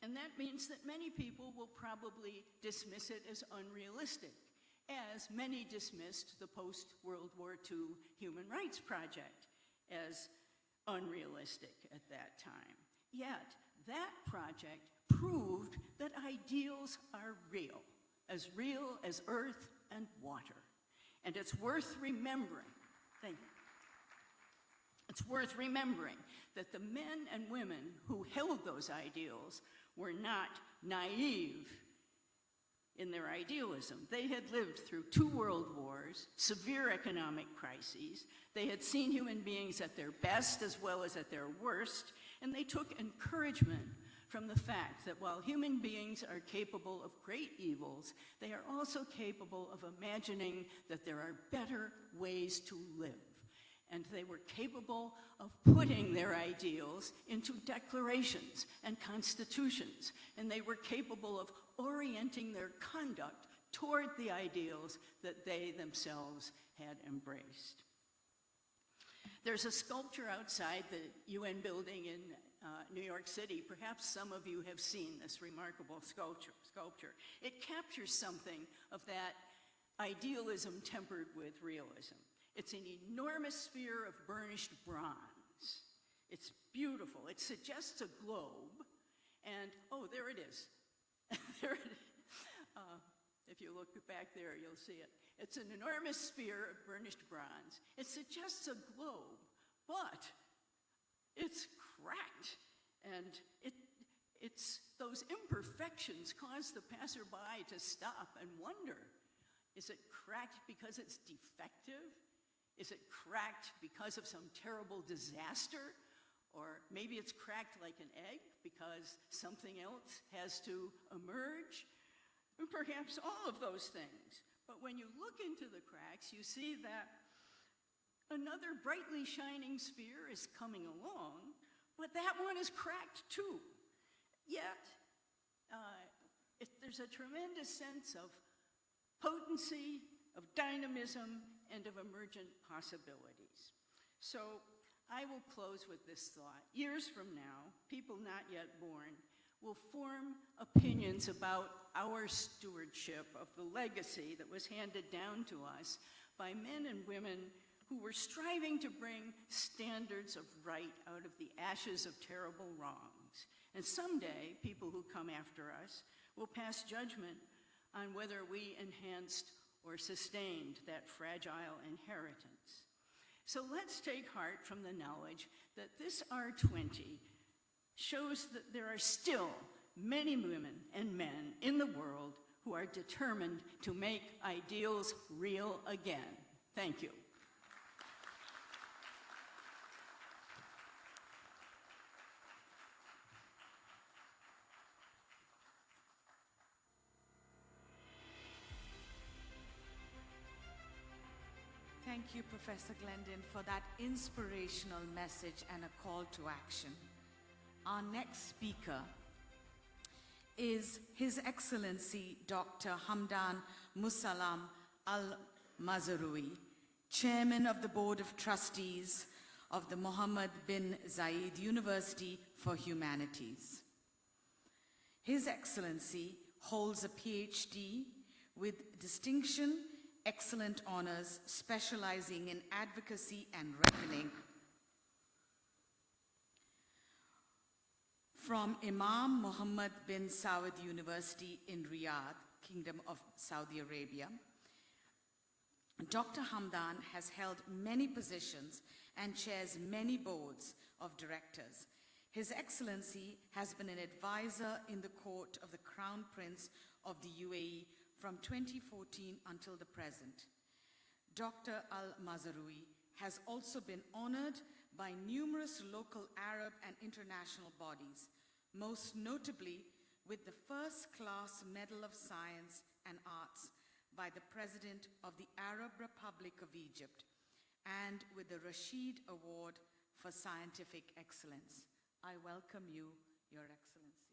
And that means that many people will probably dismiss it as unrealistic, as many dismissed the post-World War II Human Rights Project as unrealistic at that time. Yet, that project proved that ideals are real as earth and water. And it's worth remembering, thank you. It's worth remembering that the men and women who held those ideals were not naive in their idealism. They had lived through 2 world wars, severe economic crises. They had seen human beings at their best as well as at their worst, and they took encouragement from the fact that while human beings are capable of great evils, they are also capable of imagining that there are better ways to live. And they were capable of putting their ideals into declarations and constitutions, and they were capable of orienting their conduct toward the ideals that they themselves had embraced. There's a sculpture outside the UN building in New York City. Perhaps some of you have seen this remarkable sculpture. It captures something of that idealism tempered with realism. It's an enormous sphere of burnished bronze. It's beautiful. It suggests a globe, and oh, there it is. There it is. If you look back there, you'll see it. It's an enormous sphere of burnished bronze. It suggests a globe, but it's cracked, and it's those imperfections cause the passerby to stop and wonder, is it cracked because it's defective? Is it cracked because of some terrible disaster? Or maybe it's cracked like an egg because something else has to emerge? And perhaps all of those things. But when you look into the cracks, you see that another brightly shining sphere is coming along, but that one is cracked too. Yet, there's a tremendous sense of potency, of dynamism, and of emergent possibilities. So I will close with this thought. Years from now, people not yet born will form opinions about our stewardship of the legacy that was handed down to us by men and women who were striving to bring standards of right out of the ashes of terrible wrongs. And someday, people who come after us will pass judgment on whether we enhanced or sustained that fragile inheritance. So let's take heart from the knowledge that this R20 shows that there are still many women and men in the world who are determined to make ideals real again. Thank you. Thank you, Professor Glendon, for that inspirational message and a call to action. Our next speaker is His Excellency Dr. Hamdan Musallam Al-Mazrui, Chairman of the Board of Trustees of the Mohammed bin Zayed University for Humanities. His Excellency holds a PhD with distinction, excellent honors specializing in advocacy and reckoning. From Imam Muhammad bin Saud University in Riyadh, Kingdom of Saudi Arabia, Dr. Hamdan has held many positions and chairs many boards of directors. His Excellency has been an advisor in the court of the Crown Prince of the UAE from 2014 until the present. Dr. Al-Mazarui has also been honored by numerous local Arab and international bodies, most notably with the First-Class Medal of Science and Arts by the President of the Arab Republic of Egypt, and with the Rashid Award for Scientific Excellence. I welcome you, Your Excellency.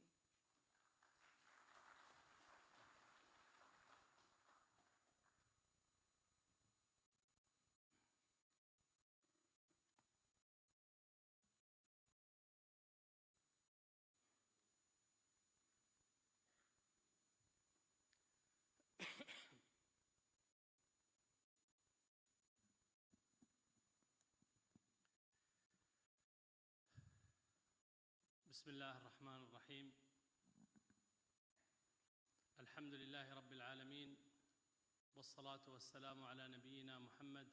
بسم الله الرحمن الرحيم. الحمد لله رب العالمين، والصلاة والسلام على نبينا محمد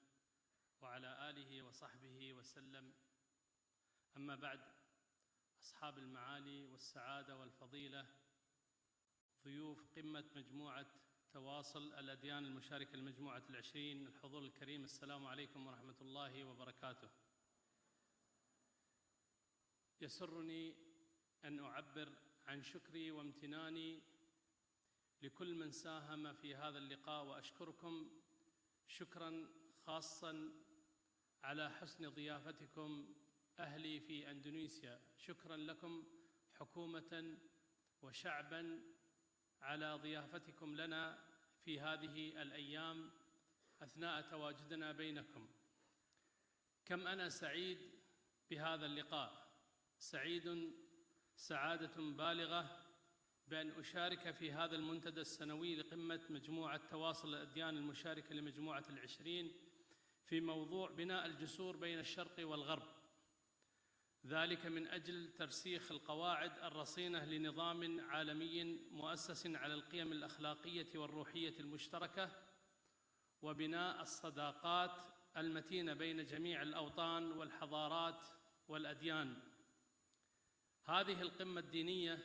وعلى آله وصحبه وسلم. أما بعد، أصحاب المعالي والسعادة والفضيلة، ضيوف قمة مجموعة تواصل الأديان المشاركة لمجموعة العشرين، الحضور الكريم، السلام عليكم ورحمة الله وبركاته. يسرني أن أعبر عن شكري وامتناني لكل من ساهم في هذا اللقاء، وأشكركم شكراً خاصاً على حسن ضيافتكم أهلي في أندونيسيا. شكراً لكم حكومة وشعباً على ضيافتكم لنا في هذه الأيام أثناء تواجدنا بينكم. كم أنا سعيد بهذا اللقاء، سعيد سعادة بالغة بأن أشارك في هذا المنتدى السنوي لقمة مجموعة تواصل الأديان المشاركة لمجموعة العشرين في موضوع بناء الجسور بين الشرق والغرب، ذلك من أجل ترسيخ القواعد الرصينة لنظام عالمي مؤسس على القيم الأخلاقية والروحية المشتركة، وبناء الصداقات المتينة بين جميع الأوطان والحضارات والأديان. هذه القمة الدينية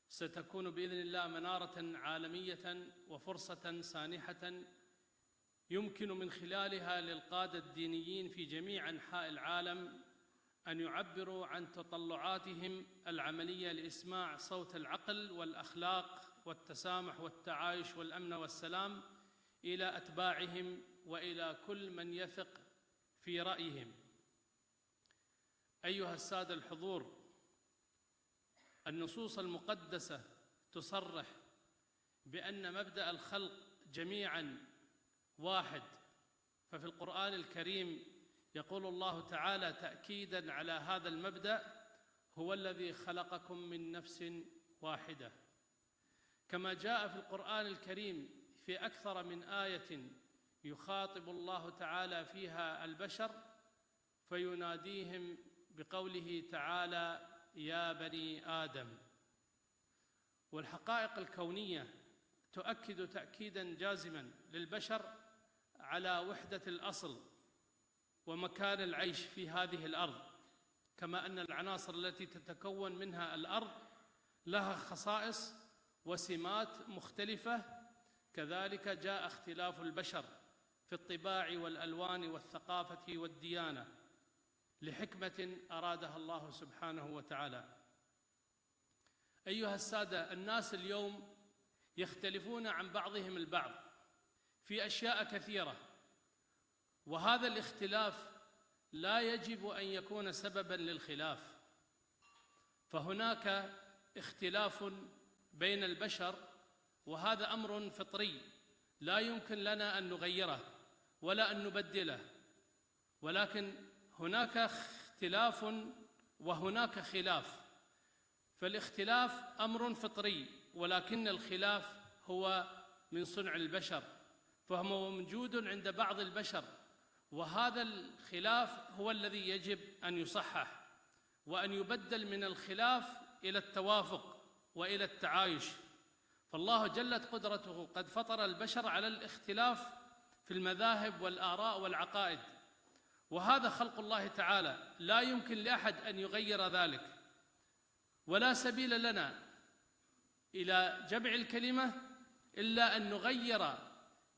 ستكون بإذن الله منارة عالمية وفرصة سانحة يمكن من خلالها للقادة الدينيين في جميع أنحاء العالم أن يعبروا عن تطلعاتهم العملية لإسماع صوت العقل والأخلاق والتسامح والتعايش والأمن والسلام إلى أتباعهم وإلى كل من يثق في رأيهم. أيها السادة الحضور، النصوص المقدسة تصرح بأن مبدأ الخلق جميعاً واحد، ففي القرآن الكريم يقول الله تعالى تأكيداً على هذا المبدأ: هو الذي خلقكم من نفس واحدة. كما جاء في القرآن الكريم في أكثر من آية يخاطب الله تعالى فيها البشر فيناديهم بقوله تعالى: يا بني آدم. والحقائق الكونية تؤكد تأكيداً جازماً للبشر على وحدة الأصل ومكان العيش في هذه الأرض، كما أن العناصر التي تتكون منها الأرض لها خصائص وسمات مختلفة، كذلك جاء اختلاف البشر في الطباع والألوان والثقافة والديانة لحكمة أرادها الله سبحانه وتعالى. أيها السادة، الناس اليوم يختلفون عن بعضهم البعض في أشياء كثيرة، وهذا الاختلاف لا يجب أن يكون سبباً للخلاف، فهناك اختلاف بين البشر وهذا أمر فطري لا يمكن لنا أن نغيره ولا أن نبدله، ولكن هناك اختلاف وهناك خلاف. فالاختلاف أمر فطري، ولكن الخلاف هو من صنع البشر، فهو موجود عند بعض البشر، وهذا الخلاف هو الذي يجب أن يصحح وأن يبدل من الخلاف إلى التوافق وإلى التعايش. فالله جلت قدرته قد فطر البشر على الاختلاف في المذاهب والآراء والعقائد، وهذا خلق الله تعالى، لا يمكن لأحد أن يغير ذلك، ولا سبيل لنا إلى جمع الكلمة إلا أن نغير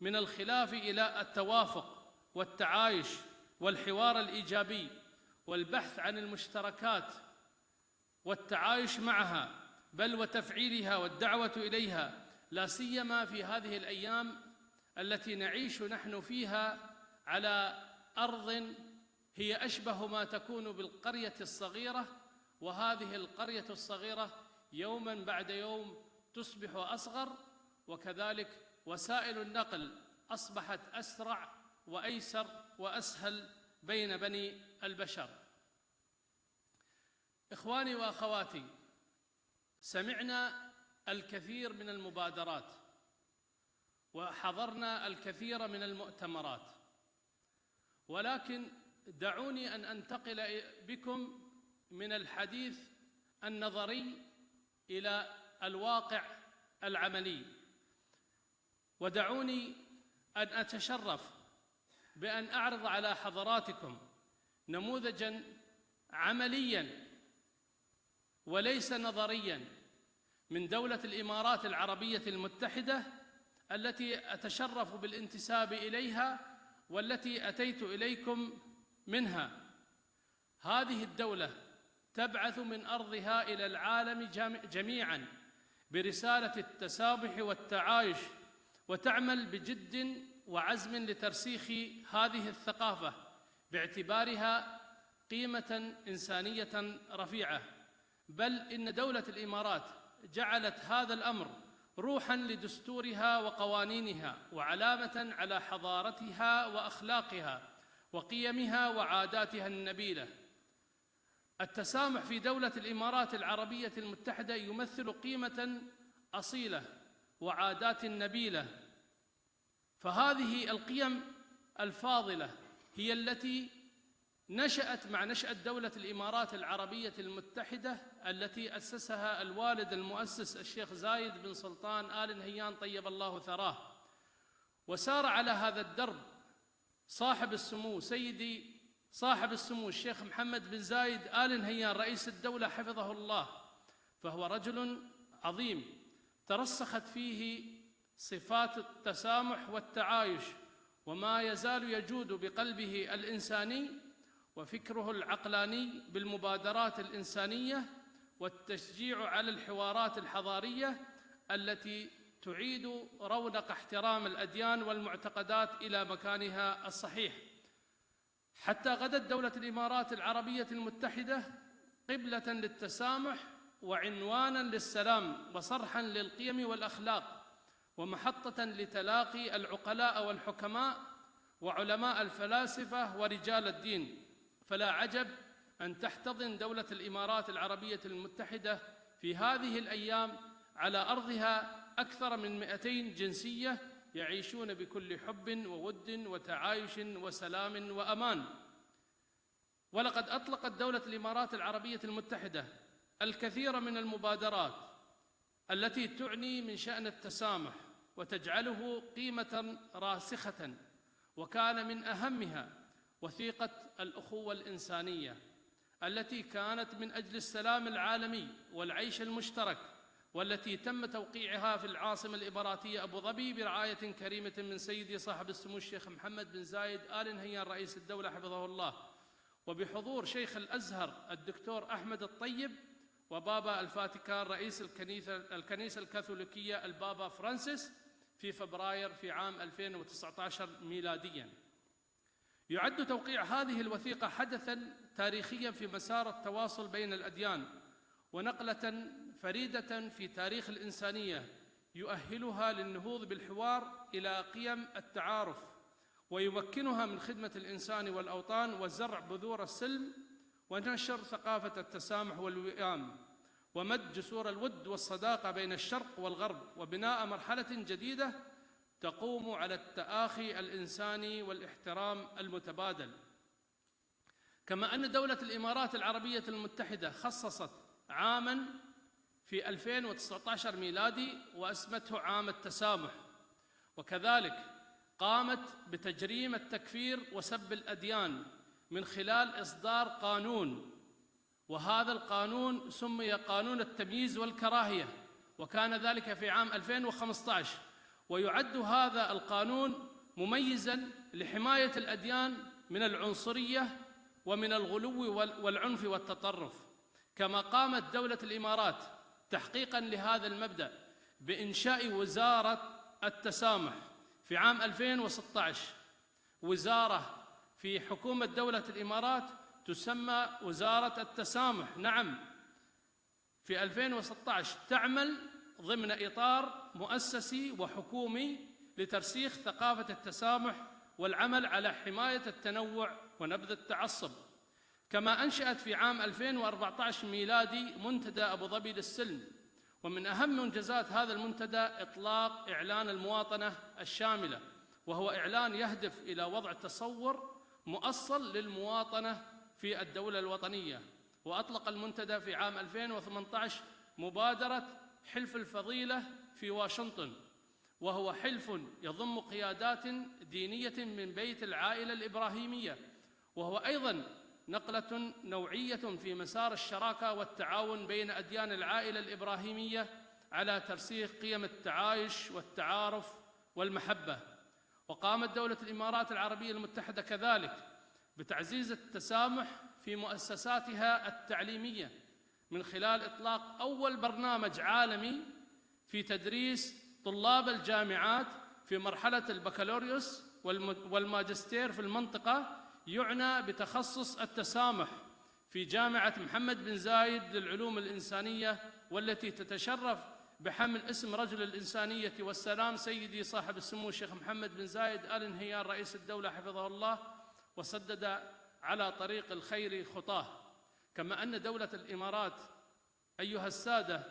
من الخلاف إلى التوافق والتعايش والحوار الإيجابي والبحث عن المشتركات والتعايش معها، بل وتفعيلها والدعوة إليها، لا سيما في هذه الأيام التي نعيش نحن فيها على أرض هي أشبه ما تكون بالقرية الصغيرة، وهذه القرية الصغيرة يوما بعد يوم تصبح أصغر، وكذلك وسائل النقل أصبحت أسرع وأيسر وأسهل بين بني البشر. إخواني وأخواتي، سمعنا الكثير من المبادرات وحضرنا الكثير من المؤتمرات، ولكن دعوني أن أنتقل بكم من الحديث النظري إلى الواقع العملي، ودعوني أن أتشرف بأن أعرض على حضراتكم نموذجاً عملياً وليس نظرياً من دولة الإمارات العربية المتحدة التي أتشرف بالانتساب إليها والتي أتيت إليكم منها. هذه الدولة تبعث من أرضها إلى العالم جميعاً برسالة التسامح والتعايش، وتعمل بجد وعزم لترسيخ هذه الثقافة باعتبارها قيمة إنسانية رفيعة، بل إن دولة الإمارات جعلت هذا الأمر روحاً لدستورها وقوانينها، وعلامة على حضارتها وأخلاقها وقيمها وعاداتها النبيلة. التسامح في دولة الإمارات العربية المتحدة يمثل قيمة أصيلة وعادات نبيلة، فهذه القيم الفاضلة هي التي نشأت مع نشأة دولة الإمارات العربية المتحدة التي أسسها الوالد المؤسس الشيخ زايد بن سلطان آل نهيان طيب الله ثراه، وسار على هذا الدرب صاحب السمو سيدي صاحب السمو الشيخ محمد بن زايد آل نهيان رئيس الدولة حفظه الله، فهو رجل عظيم ترسخت فيه صفات التسامح والتعايش، وما يزال يجود بقلبه الإنساني وفكره العقلاني بالمبادرات الإنسانية والتشجيع على الحوارات الحضارية التي تعيد رونق احترام الأديان والمعتقدات إلى مكانها الصحيح، حتى غدت دولة الإمارات العربية المتحدة قبلة للتسامح وعنوانا للسلام وصرحا للقيم والأخلاق، ومحطة لتلاقي العقلاء والحكماء وعلماء الفلاسفة ورجال الدين. فلا عجب أن تحتضن دولة الإمارات العربية المتحدة في هذه الأيام على أرضها أكثر من 200 جنسية يعيشون بكل حب وود وتعايش وسلام وأمان. ولقد أطلقت دولة الإمارات العربية المتحدة الكثير من المبادرات التي تعني من شأن التسامح وتجعله قيمة راسخة، وكان من أهمها وثيقة الأخوة الإنسانية التي كانت من أجل السلام العالمي والعيش المشترك، والتي تم توقيعها في العاصمة الإماراتية أبو ظبي برعاية كريمة من سيدي صاحب السمو الشيخ محمد بن زايد آل نهيان رئيس الدولة حفظه الله، وبحضور شيخ الأزهر الدكتور أحمد الطيب وبابا الفاتيكان رئيس الكنيسة الكاثوليكية البابا فرانسيس في فبراير في عام 2019 ميلادياً. يعد توقيع هذه الوثيقة حدثاً تاريخياً في مسار التواصل بين الأديان، ونقلة فريدة في تاريخ الإنسانية يؤهلها للنهوض بالحوار إلى قيم التعارف، ويمكنها من خدمة الإنسان والأوطان وزرع بذور السلم ونشر ثقافة التسامح والوئام، ومد جسور الود والصداقة بين الشرق والغرب، وبناء مرحلة جديدة تقوم على التآخي الإنساني والاحترام المتبادل. كما أن دولة الإمارات العربية المتحدة خصصت عاماً في 2019 ميلادي وأسمته عام التسامح، وكذلك قامت بتجريم التكفير وسب الأديان من خلال إصدار قانون، وهذا القانون سمي قانون التمييز والكراهية، وكان ذلك في عام 2015. ويعد هذا القانون مميزاً لحماية الأديان من العنصرية ومن الغلو والعنف والتطرف. كما قامت دولة الإمارات تحقيقاً لهذا المبدأ بإنشاء وزارة التسامح في عام 2016، وزارة في حكومة دولة الإمارات تسمى وزارة التسامح. نعم، في 2016 تعمل ضمن إطار مؤسسي وحكومي لترسيخ ثقافة التسامح والعمل على حماية التنوع ونبذ التعصب. كما أنشأت في عام 2014 ميلادي منتدى أبو ظبي للسلم، ومن أهم منجزات هذا المنتدى إطلاق إعلان المواطنة الشاملة، وهو إعلان يهدف إلى وضع تصور مؤصل للمواطنة في الدولة الوطنية. وأطلق المنتدى في عام 2018 مبادرة حلف الفضيلة في واشنطن، وهو حلف يضم قيادات دينية من بيت العائلة الإبراهيمية، وهو أيضاً نقلة نوعية في مسار الشراكة والتعاون بين أديان العائلة الإبراهيمية على ترسيخ قيم التعايش والتعارف والمحبة. وقامت دولة الإمارات العربية المتحدة كذلك بتعزيز التسامح في مؤسساتها التعليمية من خلال إطلاق أول برنامج عالمي في تدريس طلاب الجامعات في مرحلة البكالوريوس والماجستير في المنطقة، يعنى بتخصص التسامح في جامعة محمد بن زايد للعلوم الإنسانية، والتي تتشرف بحمل اسم رجل الإنسانية والسلام سيدي صاحب السمو الشيخ محمد بن زايد آل نهيان رئيس الدولة حفظه الله، وسدد على طريق الخير خطاه. كما أن دولة الإمارات أيها السادة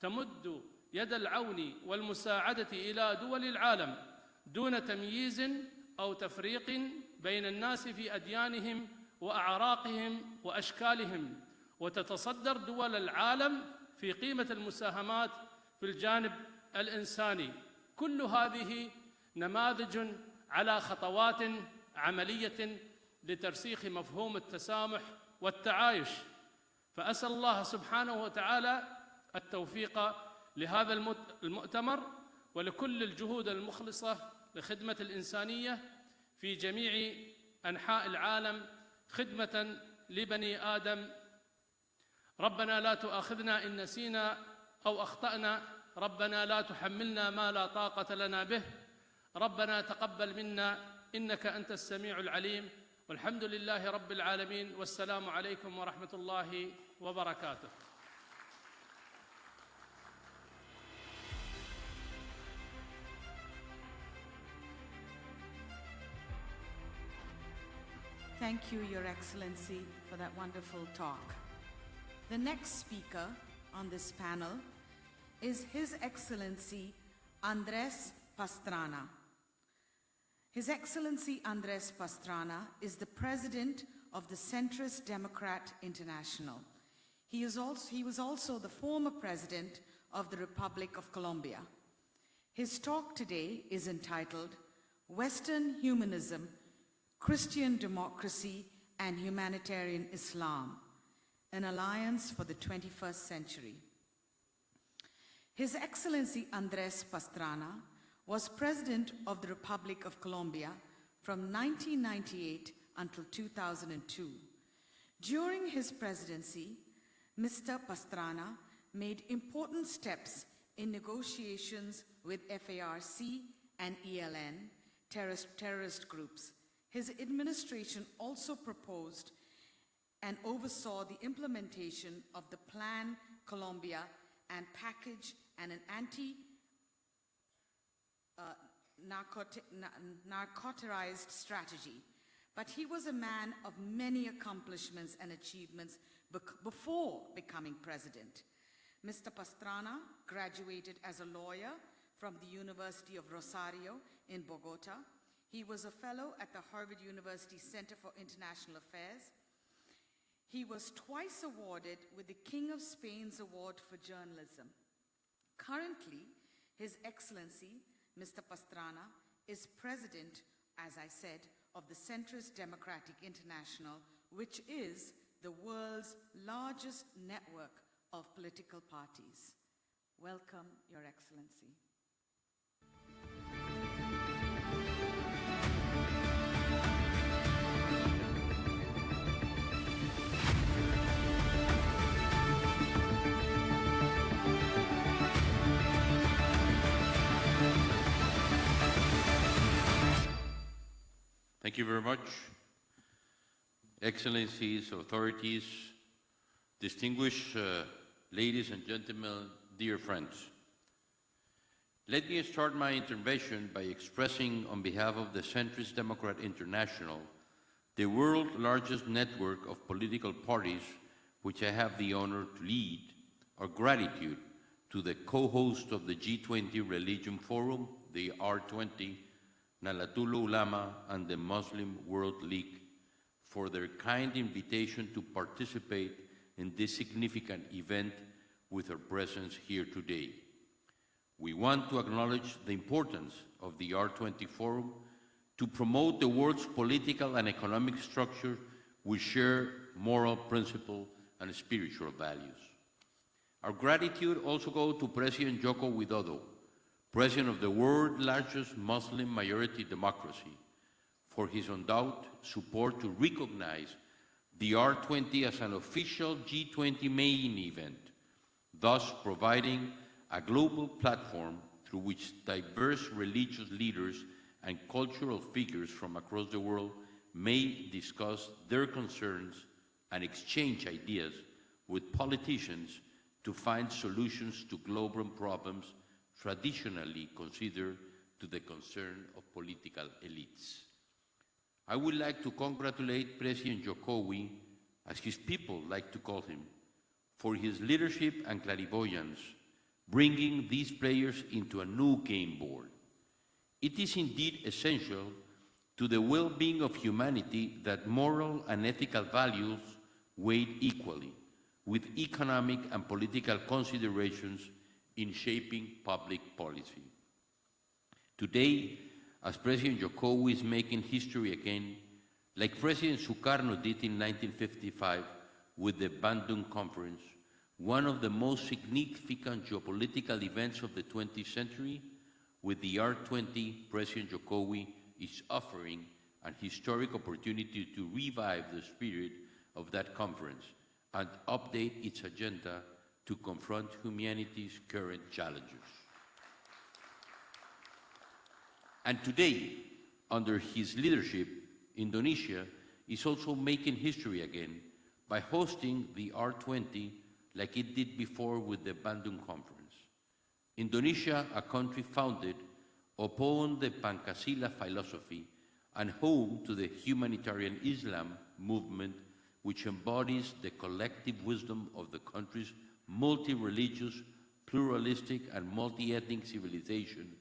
تمد يد العون والمساعدة إلى دول العالم دون تمييز أو تفريق بين الناس في أديانهم وأعراقهم وأشكالهم، وتتصدر دول العالم في قيمة المساهمات في الجانب الإنساني. كل هذه نماذج على خطوات عملية لترسيخ مفهوم التسامح والتعايش. فأسأل الله سبحانه وتعالى التوفيق لهذا المؤتمر ولكل الجهود المخلصة لخدمة الإنسانية في جميع أنحاء العالم خدمة لبني آدم. ربنا لا تؤاخذنا إن نسينا أو أخطأنا، ربنا لا تحملنا ما لا طاقة لنا به، ربنا تقبل منا إنك أنت السميع العليم، والحمد لله رب العالمين، والسلام عليكم ورحمة الله وبركاته. Thank you, Your Excellency, for that wonderful talk. The next speaker on this panel is His Excellency Andres Pastrana. His Excellency Andres Pastrana is the President of the Centrist Democrat International. He was also the former President of the Republic of Colombia. His talk today is entitled Western Humanism, Christian Democracy and Humanitarian Islam, an Alliance for the 21st Century. His Excellency Andres Pastrana was President of the Republic of Colombia from 1998 until 2002. During his presidency, Mr. Pastrana made important steps in negotiations with FARC and ELN, terrorist groups. His administration also proposed and oversaw the implementation of the Plan Colombia and package and an anti-narcoticized strategy. But he was a man of many accomplishments and achievements before becoming president. Mr. Pastrana graduated as a lawyer from the University of Rosario in Bogota. He was a fellow at the Harvard University Center for International Affairs. He was twice awarded with the King of Spain's Award for Journalism. Currently, His Excellency, Mr. Pastrana, is president, as I said, of the Centrist Democratic International, which is the world's largest network of political parties. Welcome, Your Excellency. Thank you very much. Excellencies, authorities, distinguished ladies and gentlemen, dear friends. Let me start my intervention by expressing on behalf of the Centrist Democrat International, the world's largest network of political parties which I have the honor to lead, our gratitude to the co-host of the G20 Religion Forum, the R20, Nalatul Ulama and the Muslim World League, for their kind invitation to participate in this significant event with our presence here today. We want to acknowledge the importance of the R20 Forum to promote the world's political and economic structure which share moral principle and spiritual values. Our gratitude also goes to President Joko Widodo, President of the world's largest Muslim majority democracy, for his undoubted support to recognize the R20 as an official G20 main event, thus providing a global platform through which diverse religious leaders and cultural figures from across the world may discuss their concerns and exchange ideas with politicians to find solutions to global problems traditionally considered to the concern of political elites. I would like to congratulate President Jokowi, as his people like to call him, for his leadership and clairvoyance, bringing these players into a new game board. It is indeed essential to the well-being of humanity that moral and ethical values weigh equally, with economic and political considerations in shaping public policy. Today, as President Jokowi is making history again, like President Sukarno did in 1955 with the Bandung Conference, one of the most significant geopolitical events of the 20th century, with the R20, President Jokowi is offering an historic opportunity to revive the spirit of that conference and update its agenda to confront humanity's current challenges. And today, under his leadership, Indonesia is also making history again by hosting the R20 like it did before with the Bandung Conference. Indonesia, a country founded upon the Pancasila philosophy and home to the humanitarian Islam movement, which embodies the collective wisdom of the country's multi-religious, pluralistic, and multi-ethnic civilization,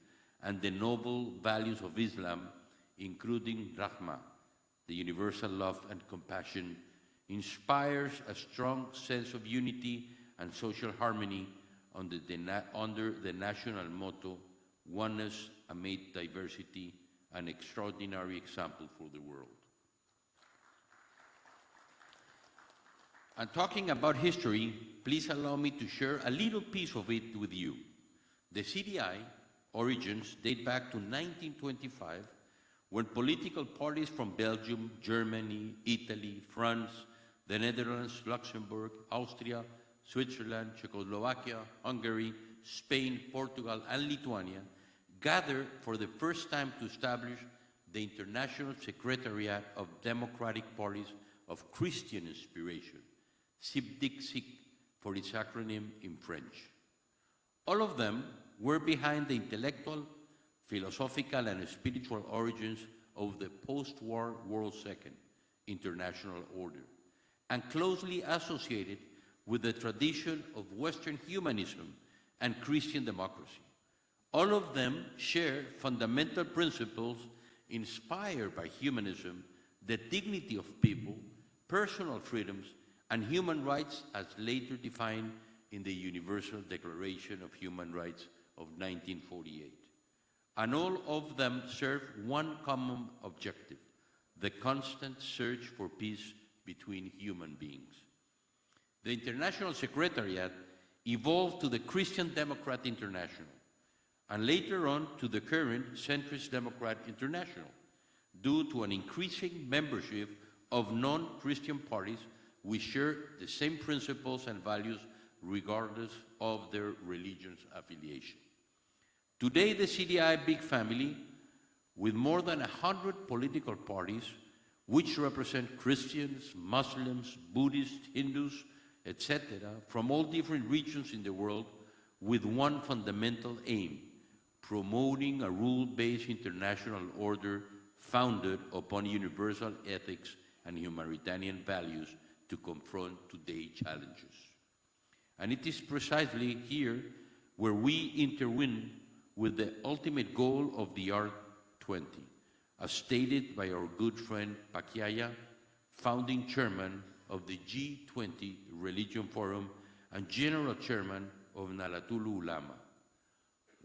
and the noble values of Islam, including Rahmah, the universal love and compassion, inspires a strong sense of unity and social harmony under the national motto, oneness amid diversity, an extraordinary example for the world. And talking about history, please allow me to share a little piece of it with you. The CDI origins date back to 1925, when political parties from Belgium, Germany, Italy, France, the Netherlands, Luxembourg, Austria, Switzerland, Czechoslovakia, Hungary, Spain, Portugal, and Lithuania gathered for the first time to establish the International Secretariat of Democratic Parties of Christian inspiration, SIPDIC-SIC for its acronym in French. All of them were behind the intellectual, philosophical, and spiritual origins of the post-war World Second International Order, and closely associated with the tradition of Western humanism and Christian democracy. All of them share fundamental principles inspired by humanism, the dignity of people, personal freedoms, and human rights as later defined in the Universal Declaration of Human Rights of 1948. And all of them serve one common objective: the constant search for peace between human beings. The International Secretariat evolved to the Christian Democrat International, and later on to the current Centrist Democrat International, due to an increasing membership of non-Christian parties which share the same principles and values regardless of their religion's affiliation. Today, the CDI big family, with more than 100 political parties, which represent Christians, Muslims, Buddhists, Hindus, etc., from all different regions in the world, with one fundamental aim: promoting a rule-based international order founded upon universal ethics and humanitarian values to confront today's challenges. And it is precisely here where we intervene with the ultimate goal of the R20, as stated by our good friend Pakyaya, founding chairman of the G20 Religion Forum and general chairman of Nahdlatul Ulama.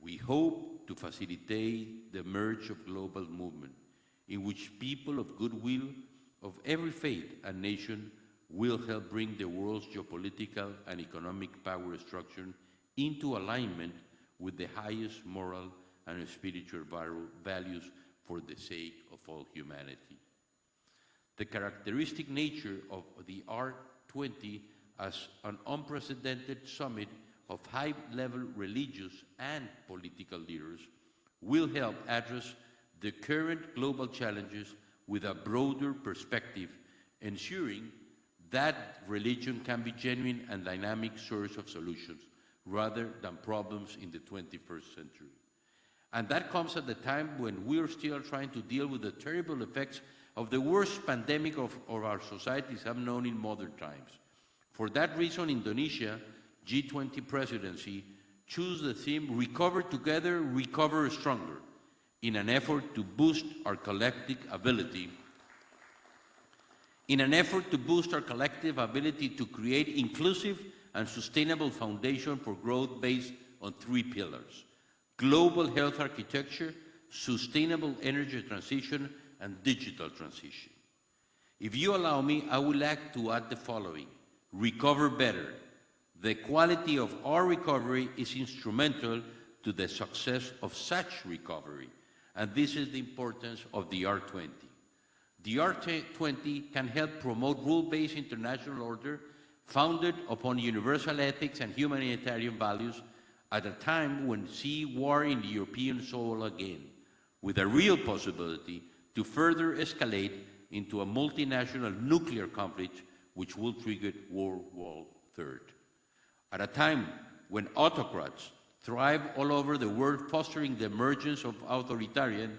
We hope to facilitate the merge of global movement in which people of goodwill of every faith and nation will help bring the world's geopolitical and economic power structure into alignment with the highest moral and spiritual values for the sake of all humanity. The characteristic nature of the R20 as an unprecedented summit of high-level religious and political leaders will help address the current global challenges with a broader perspective, ensuring that religion can be a genuine and dynamic source of solutions rather than problems in the 21st century. And that comes at the time when we're still trying to deal with the terrible effects of the worst pandemic of our societies have known in modern times. For that reason, Indonesia G20 presidency chose the theme "Recover Together, Recover Stronger" in an effort to boost our collective ability to create inclusive and sustainable foundation for growth based on three pillars: global health architecture, sustainable energy transition, and digital transition. If you allow me, I would like to add the following: recover better. The quality of our recovery is instrumental to the success of such recovery, and this is the importance of the R20. The R20 can help promote rule-based international order founded upon universal ethics and humanitarian values at a time when see war in the European soil again, with a real possibility to further escalate into a multinational nuclear conflict which will trigger World War III. At a time when autocrats thrive all over the world, fostering the emergence of authoritarian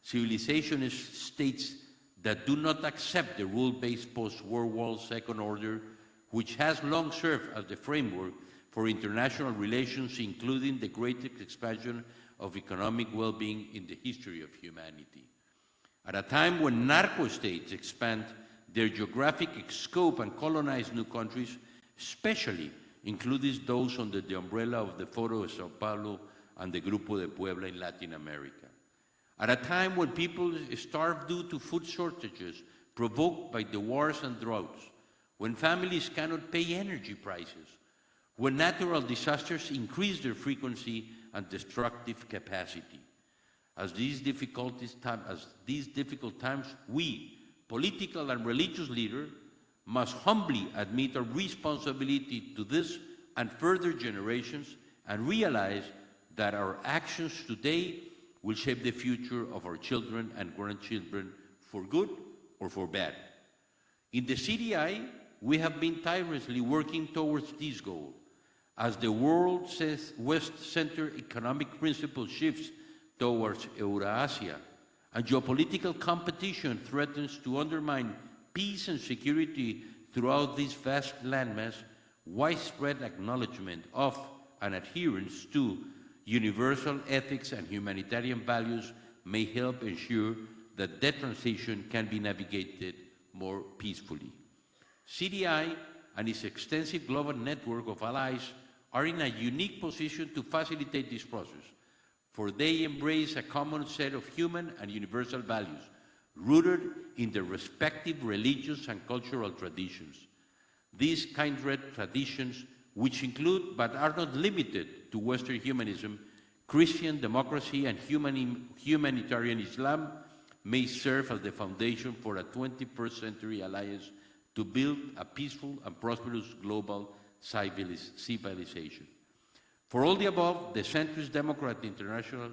civilizationist states that do not accept the rule-based post-World War II order, which has long served as the framework for international relations, including the greatest expansion of economic well-being in the history of humanity. At a time when narco-states expand their geographic scope and colonize new countries, especially including those under the umbrella of the Foro de Sao Paulo and the Grupo de Puebla in Latin America. At a time when people starve due to food shortages provoked by the wars and droughts, when families cannot pay energy prices, when natural disasters increase their frequency and destructive capacity. As these difficult times, we, political and religious leaders, must humbly admit our responsibility to this and further generations and realize that our actions today will shape the future of our children and grandchildren for good or for bad. In the CDI, we have been tirelessly working towards this goal. As the world's West-centered economic principle shifts towards Eurasia, and geopolitical competition threatens to undermine peace and security throughout this vast landmass, widespread acknowledgement of and adherence to universal ethics and humanitarian values may help ensure that that transition can be navigated more peacefully. CDI and its extensive global network of allies are in a unique position to facilitate this process, for they embrace a common set of human and universal values, rooted in their respective religious and cultural traditions. These kindred traditions, which include but are not limited to Western humanism, Christian democracy, and humanitarian Islam, may serve as the foundation for a 21st century alliance to build a peaceful and prosperous global civilization. For all the above, the Centrist Democrat International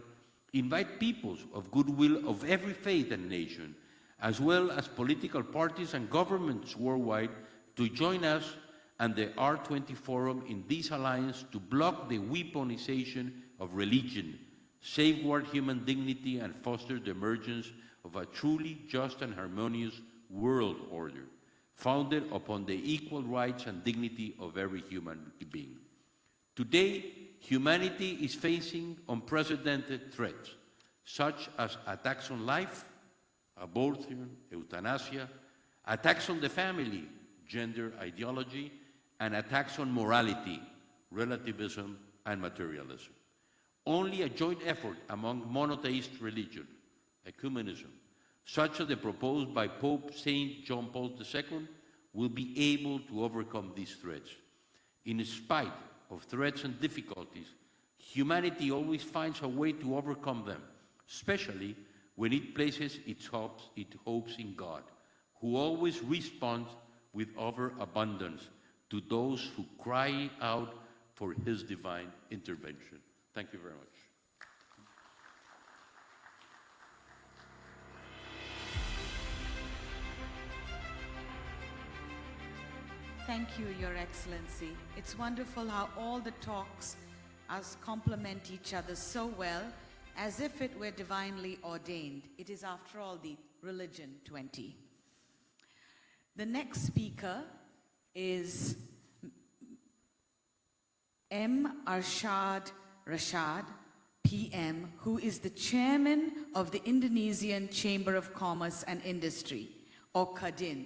invite peoples of goodwill of every faith and nation, as well as political parties and governments worldwide, to join us and the R20 Forum in this alliance to block the weaponization of religion, safeguard human dignity, and foster the emergence of a truly just and harmonious world order, founded upon the equal rights and dignity of every human being. Today, humanity is facing unprecedented threats, such as attacks on life, abortion, euthanasia, attacks on the family, gender ideology, and attacks on morality, relativism, and materialism. Only a joint effort among monotheist religion, ecumenism, such as the proposed by Pope St. John Paul II, will be able to overcome these threats. In spite of threats and difficulties, humanity always finds a way to overcome them, especially when it places its hopes in God, who always responds with overabundance to those who cry out for his divine intervention. Thank you very much. Thank you, Your Excellency. It's wonderful how all the talks complement each other so well, as if it were divinely ordained. It is, after all, the Religion 20. The next speaker is M. Arshad Rashad, PM, who is the chairman of the Indonesian Chamber of Commerce and Industry, or KADIN.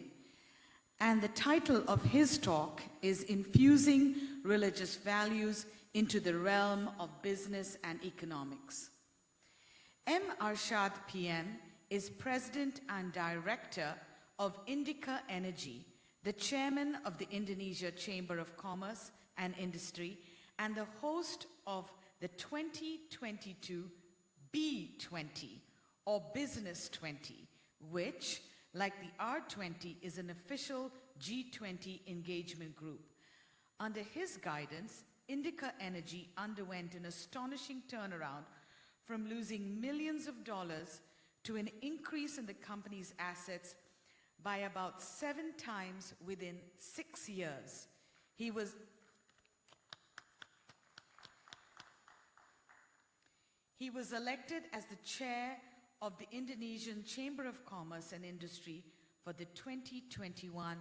And the title of his talk is Infusing Religious Values into the Realm of Business and Economics. M. Arshad, PM, is President and Director of Indica Energy, the Chairman of the Indonesia Chamber of Commerce and Industry, and the host of the 2022 B20, or Business 20, which, like the R20, is an official G20 engagement group. Under his guidance, Indica Energy underwent an astonishing turnaround from losing millions of dollars to an increase in the company's assets by about 7 times within 6 years. He was elected as the chair of the Indonesian Chamber of Commerce and Industry for the 2021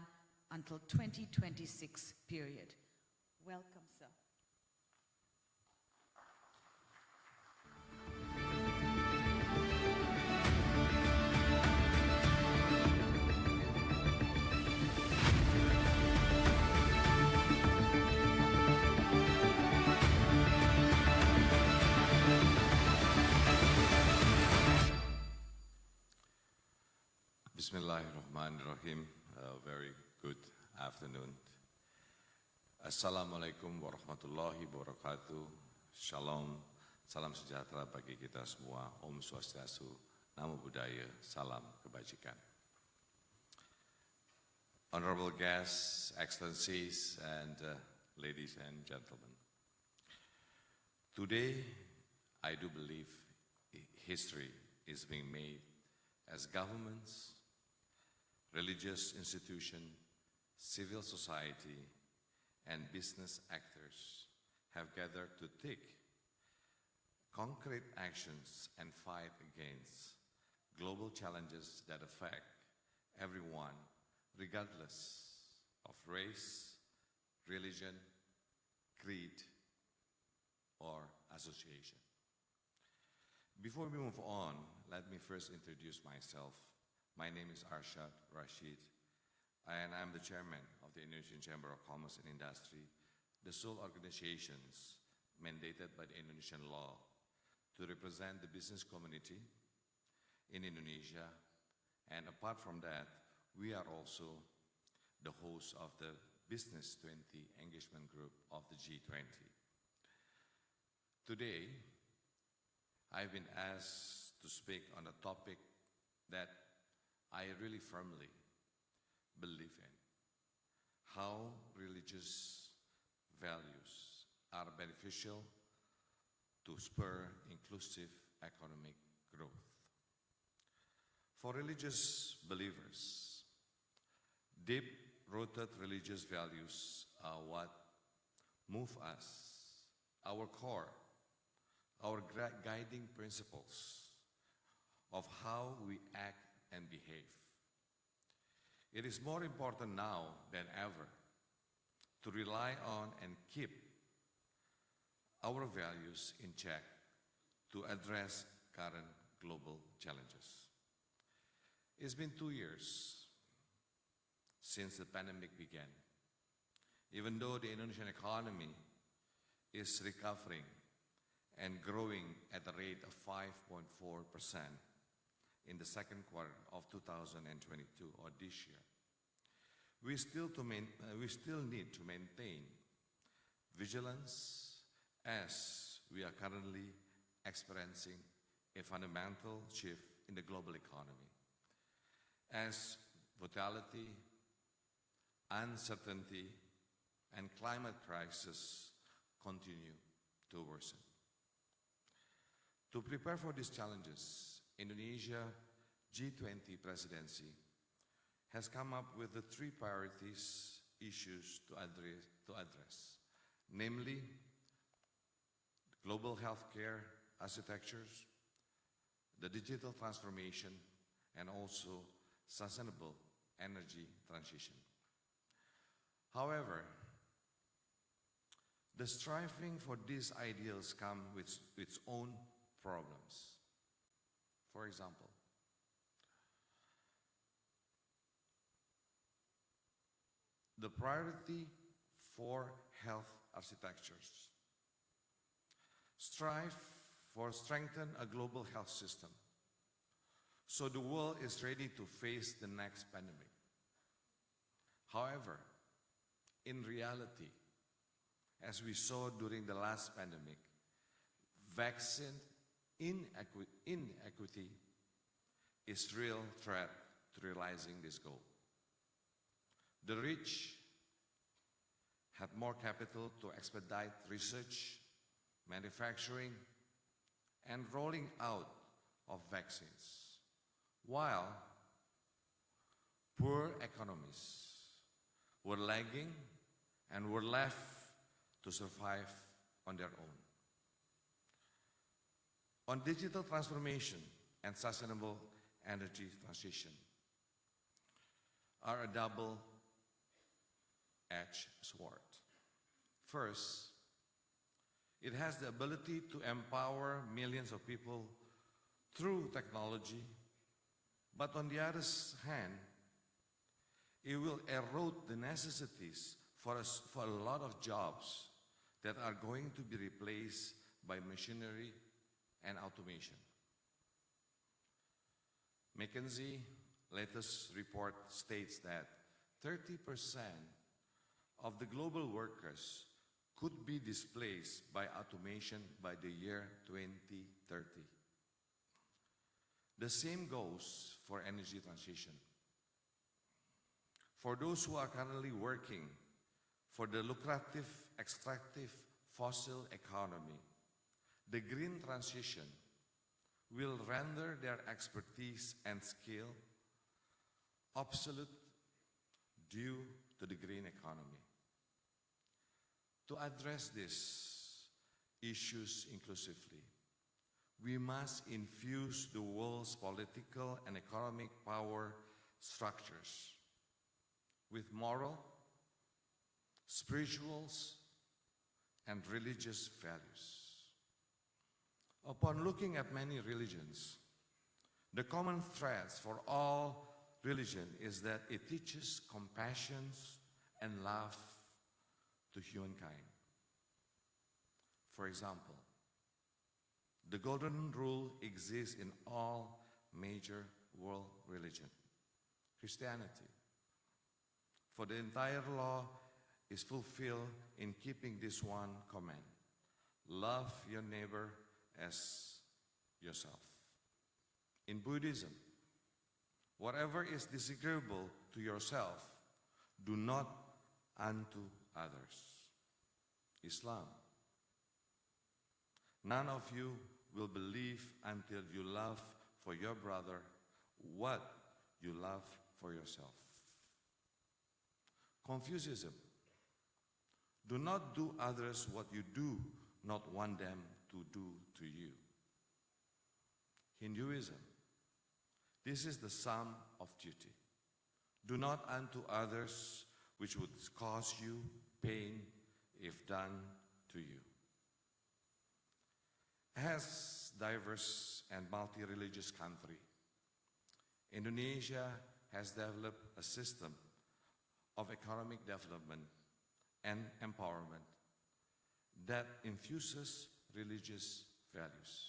until 2026 period. Welcome, sir. Bismillahirrahmanirrahim. Very good afternoon. Assalamualaikum warahmatullahi wabarakatuh. Shalom, salam sejahtera bagi kita semua. Om Swastiastu, Namo Buddhaya, salam kebajikan. Honorable guests, excellencies, and ladies and gentlemen. Today, I do believe history is being made as governments, religious institutions, civil society, and business actors have gathered to take concrete actions and fight against global challenges that affect everyone, regardless of race, religion, creed, or association. Before we move on, let me first introduce myself. My name is Arshad Rashid, and I'm the chairman of the Indonesian Chamber of Commerce and Industry, the sole organizations mandated by the Indonesian law to represent the business community in Indonesia. And apart from that, we are also the host of the Business 20 Engagement Group of the G20. Today, I've been asked to speak on a topic that I really firmly believe in: how religious values are beneficial to spur inclusive economic growth. For religious believers, deep-rooted religious values are what move us, our core, our guiding principles of how we act and behave. It is more important now than ever to rely on and keep our values in check to address current global challenges. It's been 2 years since the pandemic began. Even though the Indonesian economy is recovering and growing at a rate of 5.4% in the second quarter of 2022, or this year, we still need to maintain vigilance as we are currently experiencing a fundamental shift in the global economy, as volatility, uncertainty, and climate crisis continue to worsen. To prepare for these challenges, Indonesia G20 presidency has come up with the 3 priorities issues to address, namely global healthcare architectures, the digital transformation, and also sustainable energy transition. However, the striving for these ideals come with its own problems. For example, the priority for health architectures strive for strengthen a global health system so the world is ready to face the next pandemic. However, in reality, as we saw during the last pandemic, vaccine inequity is a real threat to realizing this goal. The rich had more capital to expedite research, manufacturing, and rolling out of vaccines, while poor economies were lagging and were left to survive on their own. On digital transformation and sustainable energy transition are a double-edged sword. First, it has the ability to empower millions of people through technology, but on the other hand, it will erode the necessities for a lot of jobs that are going to be replaced by machinery and automation. McKinsey latest report states that 30% of the global workers could be displaced by automation by the year 2030. The same goes for energy transition. For those who are currently working for the lucrative, extractive fossil economy, the green transition will render their expertise and skill obsolete due to the green economy. To address these issues inclusively, we must infuse the world's political and economic power structures with moral, spiritual, and religious values. Upon looking at many religions, the common threads for all religion is that it teaches compassion and love to humankind. For example, the golden rule exists in all major world religions. Christianity, for the entire law is fulfilled in keeping this one command: love your neighbor as yourself. In Buddhism, whatever is disagreeable to yourself, do not unto others. Islam, none of you will believe until you love for your brother what you love for yourself. Confucianism, do not do others what you do not want them to do to you. Hinduism, this is the sum of duty. Do not unto others which would cause you pain if done to you. As diverse and multi-religious country, Indonesia has developed a system of economic development and empowerment that infuses religious values.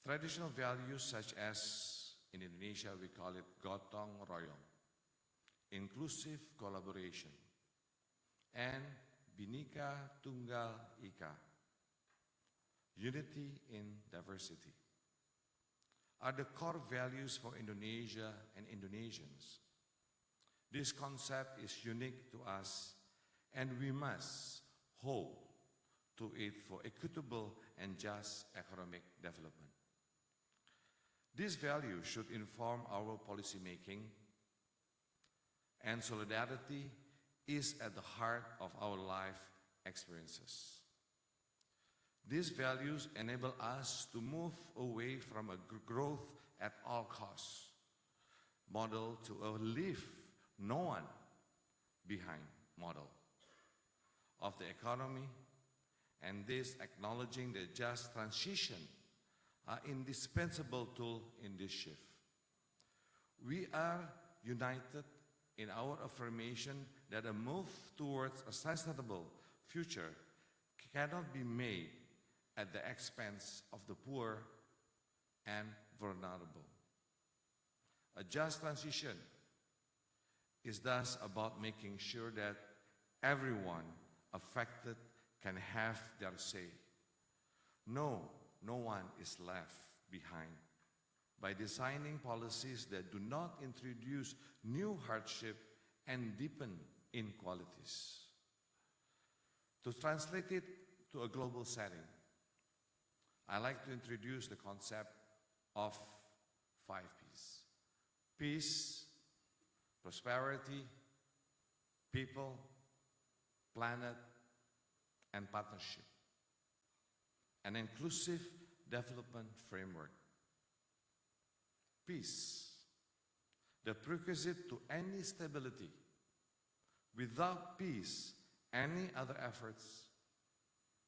Traditional values such as, in Indonesia we call it gotong royong, inclusive collaboration, and Bhinneka Tunggal Ika, unity in diversity, are the core values for Indonesia and Indonesians. This concept is unique to us, and we must hold to it for equitable and just economic development. These values should inform our policy making, and solidarity is at the heart of our life experiences. These values enable us to move away from a growth at all costs model to a leave no one behind model of the economy, and this acknowledging the just transition are indispensable tool in this shift. We are united in our affirmation that a move towards a sustainable future cannot be made at the expense of the poor and vulnerable. A just transition is thus about making sure that everyone affected can have their say. No one is left behind by designing policies that do not introduce new hardship and deepen inequalities. To translate it to a global setting, I like to introduce the concept of 5 Ps. Peace, prosperity, people, planet, and partnership. An inclusive development framework. Peace, the prerequisite to any stability. Without peace, any other efforts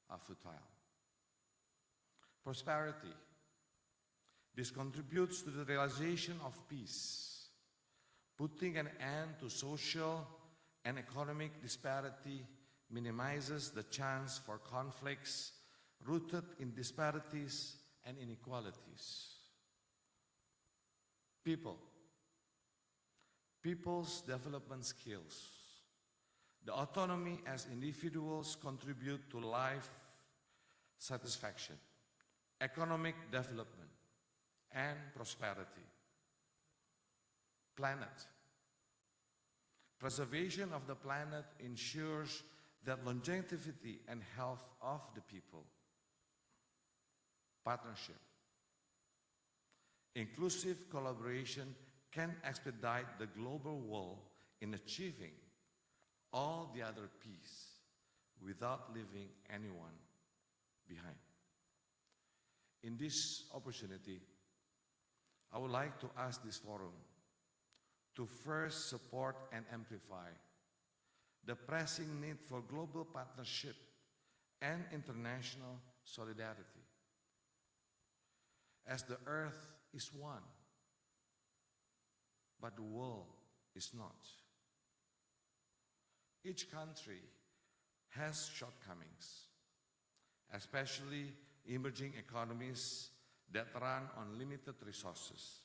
are futile. Prosperity, this contributes to the realization of peace, putting an end to social and economic disparity, minimizes the chance for conflicts rooted in disparities and inequalities. People's development skills. The autonomy as individuals contribute to life satisfaction, economic development, and prosperity. Planet. Preservation of the planet ensures that longevity and health of the people. Partnership. Inclusive collaboration can expedite the global goal in achieving all the other P's without leaving anyone behind. In this opportunity, I would like to ask this forum to first support and amplify the pressing need for global partnership and international solidarity. As the earth is one, but the world is not. Each country has shortcomings, especially emerging economies that run on limited resources.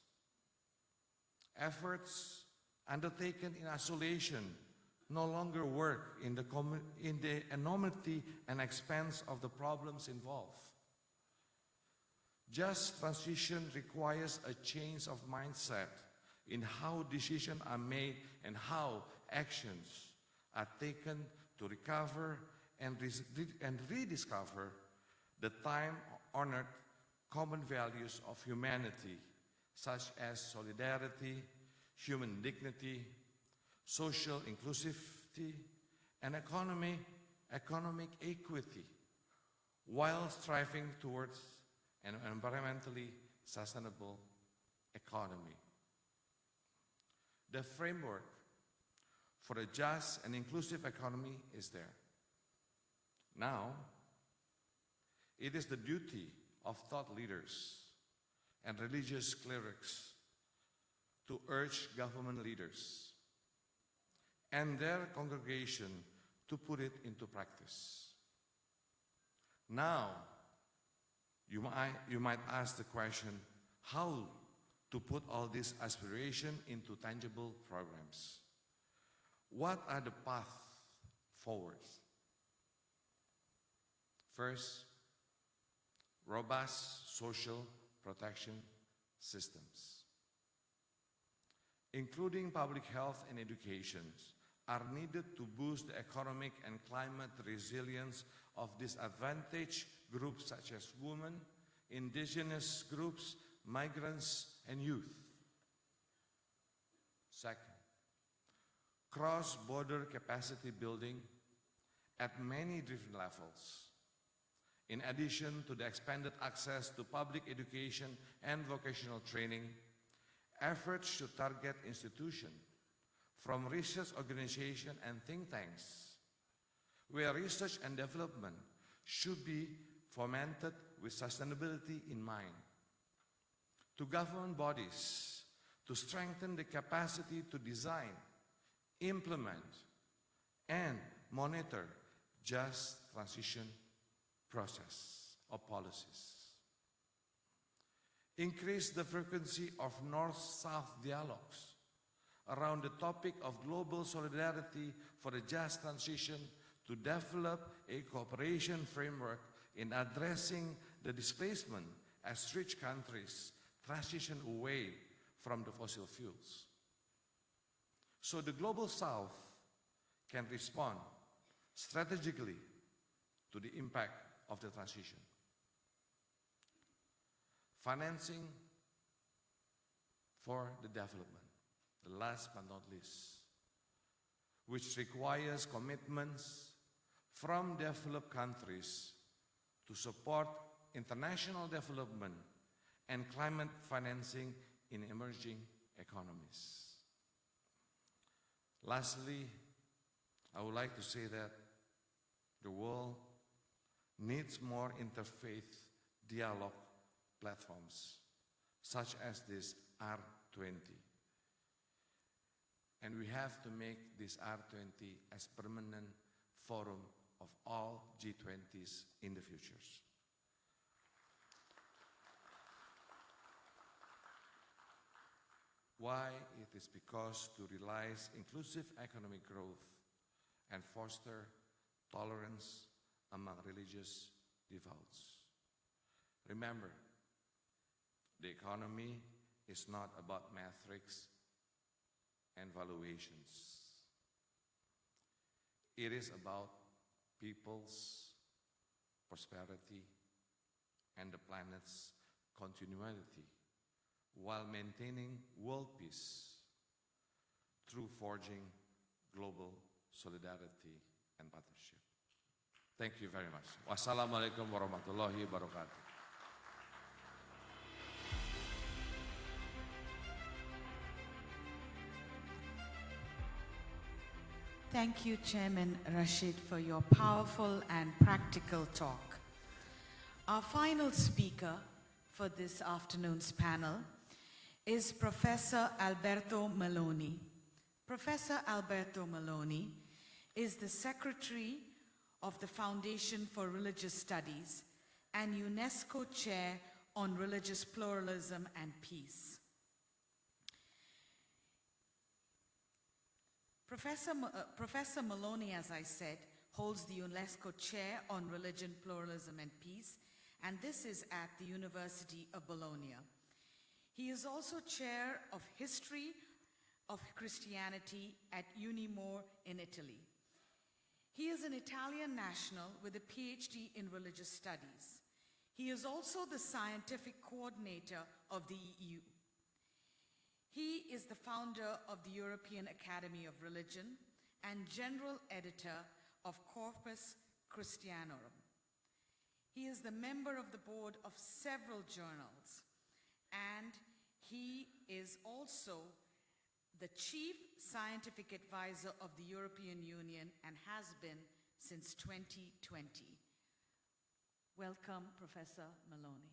Efforts undertaken in isolation no longer work in the enormity and expense of the problems involved. Just transition requires a change of mindset in how decisions are made and how actions are taken to recover and rediscover the time-honored common values of humanity, such as solidarity, human dignity, social inclusivity, and economic equity, while striving towards an environmentally sustainable economy. The framework for a just and inclusive economy is there. Now, it is the duty of thought leaders and religious clerics to urge government leaders and their congregation to put it into practice. Now, you might ask the question, how to put all this aspiration into tangible programs? What are the paths forward? First, robust social protection systems, including public health and education, are needed to boost the economic and climate resilience of disadvantaged groups such as women, indigenous groups, migrants, and youth. Second, cross-border capacity building at many different levels. In addition to the expanded access to public education and vocational training, efforts should target institutions from research organizations and think tanks, where research and development should be fomented with sustainability in mind. To government bodies to strengthen the capacity to design, implement, and monitor just transition process or policies. Increase the frequency of North-South dialogues around the topic of global solidarity for a just transition to develop a cooperation framework in addressing the displacement as rich countries transition away from the fossil fuels. So the Global South can respond strategically to the impact of the transition. Financing for the development, the last but not least, which requires commitments from developed countries to support international development and climate financing in emerging economies. Lastly, I would like to say that the world needs more interfaith dialogue platforms, such as this R20. And we have to make this R20 as permanent forum of all G20s in the futures. Why? It is because to realize inclusive economic growth and foster tolerance among religious devotees. Remember, the economy is not about metrics and valuations. It is about people's prosperity and the planet's continuity while maintaining world peace through forging global solidarity and partnership. Thank you very much. Wassalamualaikum warahmatullahi wabarakatuh. Thank you, Chairman Rashid, for your powerful and practical talk. Our final speaker for this afternoon's panel is Professor Alberto Maloni. Professor Alberto Maloni is the Secretary of the Foundation for Religious Studies and UNESCO Chair on Religious Pluralism and Peace. Professor Maloni, as I said, holds the UNESCO Chair on Religion, Pluralism and Peace, and this is at the University of Bologna. He is also Chair of History of Christianity at Unimore in Italy. He is an Italian national with a PhD in religious studies. He is also the scientific coordinator of the EU. He is the founder of the European Academy of Religion and general editor of Corpus Christianorum. He is the member of the board of several journals, and he is also the chief scientific advisor of the European Union and has been since 2020. Welcome, Professor Maloni.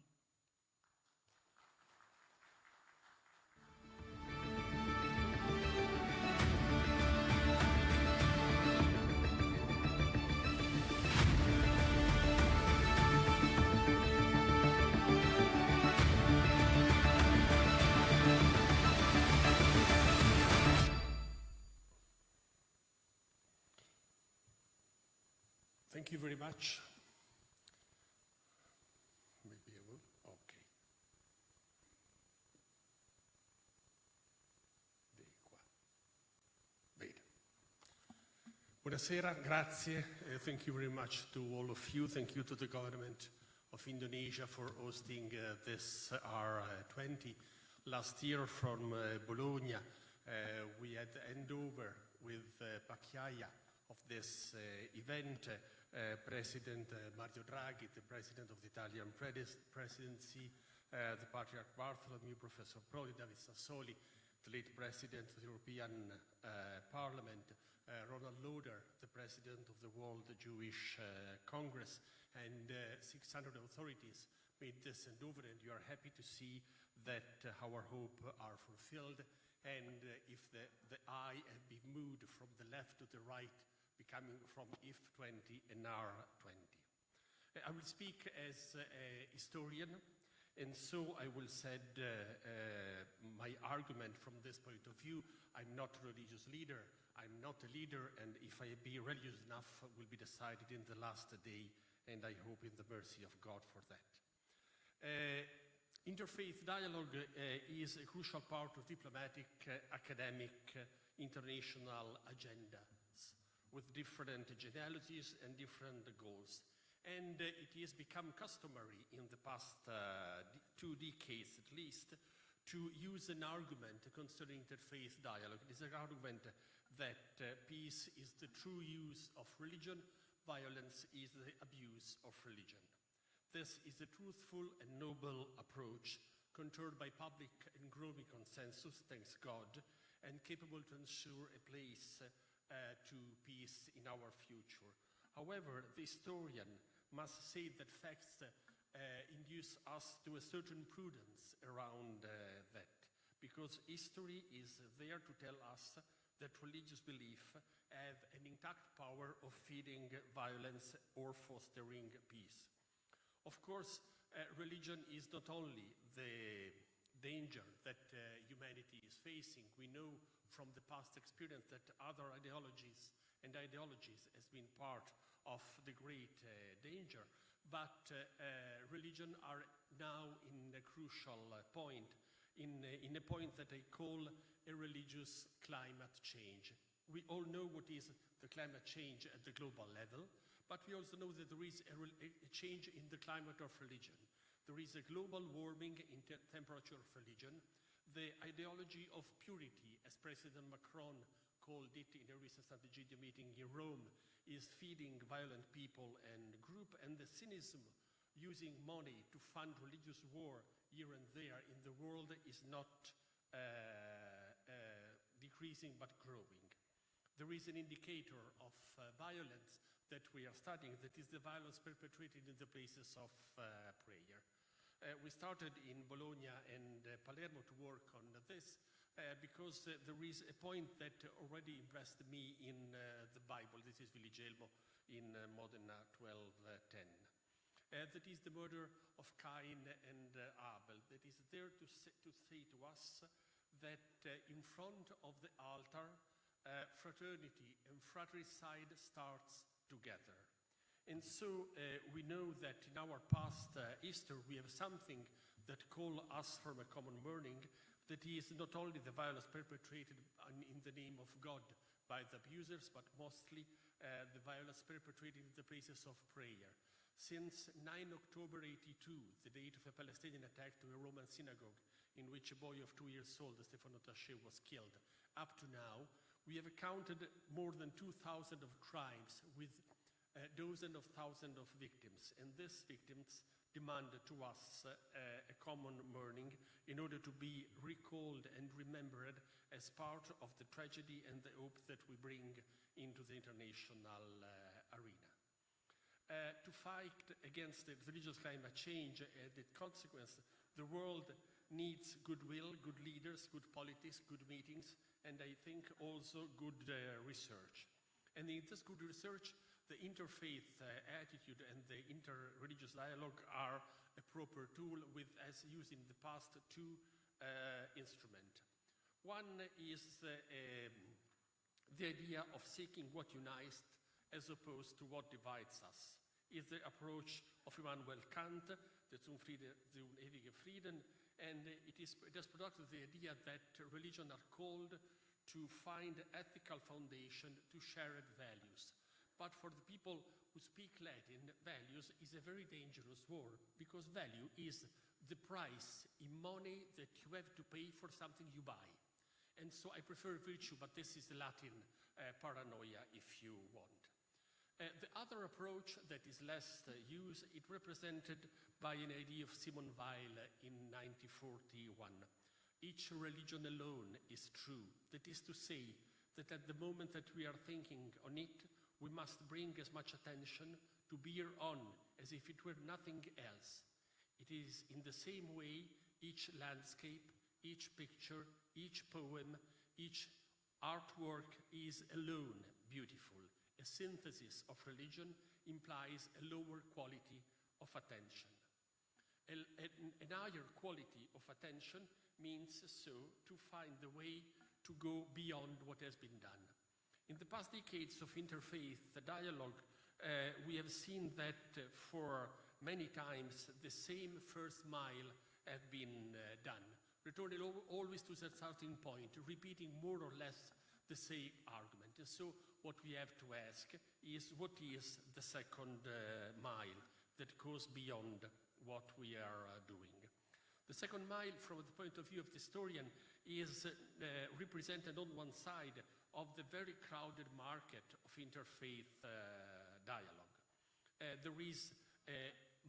Thank you very much. Maybe I will. Okay. Di qua. Bene. Buonasera, grazie. Thank you very much to all of you. Thank you to the government of Indonesia for hosting this R20. Last year from Bologna, we had the handover with Pacchiaia of this event. President Mario Draghi, the President of the Italian Presidency, the Patriarch Bartholomew, Professor Prodi, David Sassoli, the late President of the European Parliament, Ronald Lauder, the President of the World Jewish Congress, and 600 authorities made this handover, and you are happy to see that our hope are fulfilled, and if the eye had been moved from the left to the right, becoming from if 20 and R20. I will speak as a historian, and so I will said my argument from this point of view. I'm not a religious leader, I'm not a leader, and if I be religious enough will be decided in the last day, and I hope in the mercy of God for that. Interfaith dialogue is a crucial part of diplomatic, academic, international agendas with different genealogies and different goals. And it has become customary in the past 2 decades at least to use an argument concerning interfaith dialogue. It is an argument that peace is the true use of religion, violence is the abuse of religion. This is a truthful and noble approach, controlled by public and growing consensus, thanks God, and capable to ensure a place to peace in our future. However, the historian must say that facts induce us to a certain prudence around that, because history is there to tell us that religious belief have an intact power of feeding violence or fostering peace. Of course, religion is not only the danger that humanity is facing. We know from the past experience that other ideologies has been part of the great danger, but religion are now in a crucial point, in a point that I call a religious climate change. We all know what is the climate change at the global level, but we also know that there is a change in the climate of religion. There is a global warming in temperature of religion. The ideology of purity, as President Macron called it in a recent strategic meeting in Rome, is feeding violent people and group, and the cynicism using money to fund religious war here and there in the world is not decreasing but growing. There is an indicator of violence that we are studying, that is the violence perpetrated in the places of prayer. We started in Bologna and Palermo to work on this because there is a point that already impressed me in the Bible. This is Viligelmo in Modena 12:10. That is the murder of Cain and Abel. That is there to say to us that in front of the altar, fraternity and fratricide starts together. And so we know that in our past history we have something that calls us from a common burning, that is not only the violence perpetrated in the name of God by the abusers, but mostly the violence perpetrated in the places of prayer. Since 9 October 82, the date of a Palestinian attack to a Roman synagogue in which a boy of 2 years old, Stefano Tasce, was killed, up to now, we have counted more than 2,000 of crimes with dozens of thousands of victims. And these victims demand to us a common mourning in order to be recalled and remembered as part of the tragedy and the hope that we bring into the international arena. To fight against the religious climate change and its consequence, the world needs goodwill, good leaders, good politics, good meetings, and I think also good research. And in this good research, the interfaith attitude and the inter-religious dialogue are a proper tool with, as used in the past, two instruments. One is the idea of seeking what unites as opposed to what divides us. Is the approach of Immanuel Kant, the Zum ewige Frieden, and it has produced the idea that religion are called to find ethical foundation to shared values. But for the people who speak Latin, values is a very dangerous word, because value is the price in money that you have to pay for something you buy. And so I prefer virtue, but this is the Latin paranoia, if you want. The other approach that is less used, it represented by an idea of Simone Weil in 1941. Each religion alone is true. That is to say, that at the moment that we are thinking on it, we must bring as much attention to bear on as if it were nothing else. It is in the same way each landscape, each picture, each poem, each artwork is alone beautiful. A synthesis of religion implies a lower quality of attention. An higher quality of attention means so to find the way to go beyond what has been done. In the past decades of interfaith dialogue, we have seen that for many times the same first mile have been done, returning always to that starting point, repeating more or less the same argument. And so what we have to ask is, what is the second mile that goes beyond what we are doing? The second mile, from the point of view of the historian, is represented on one side of the very crowded market of interfaith dialogue. There is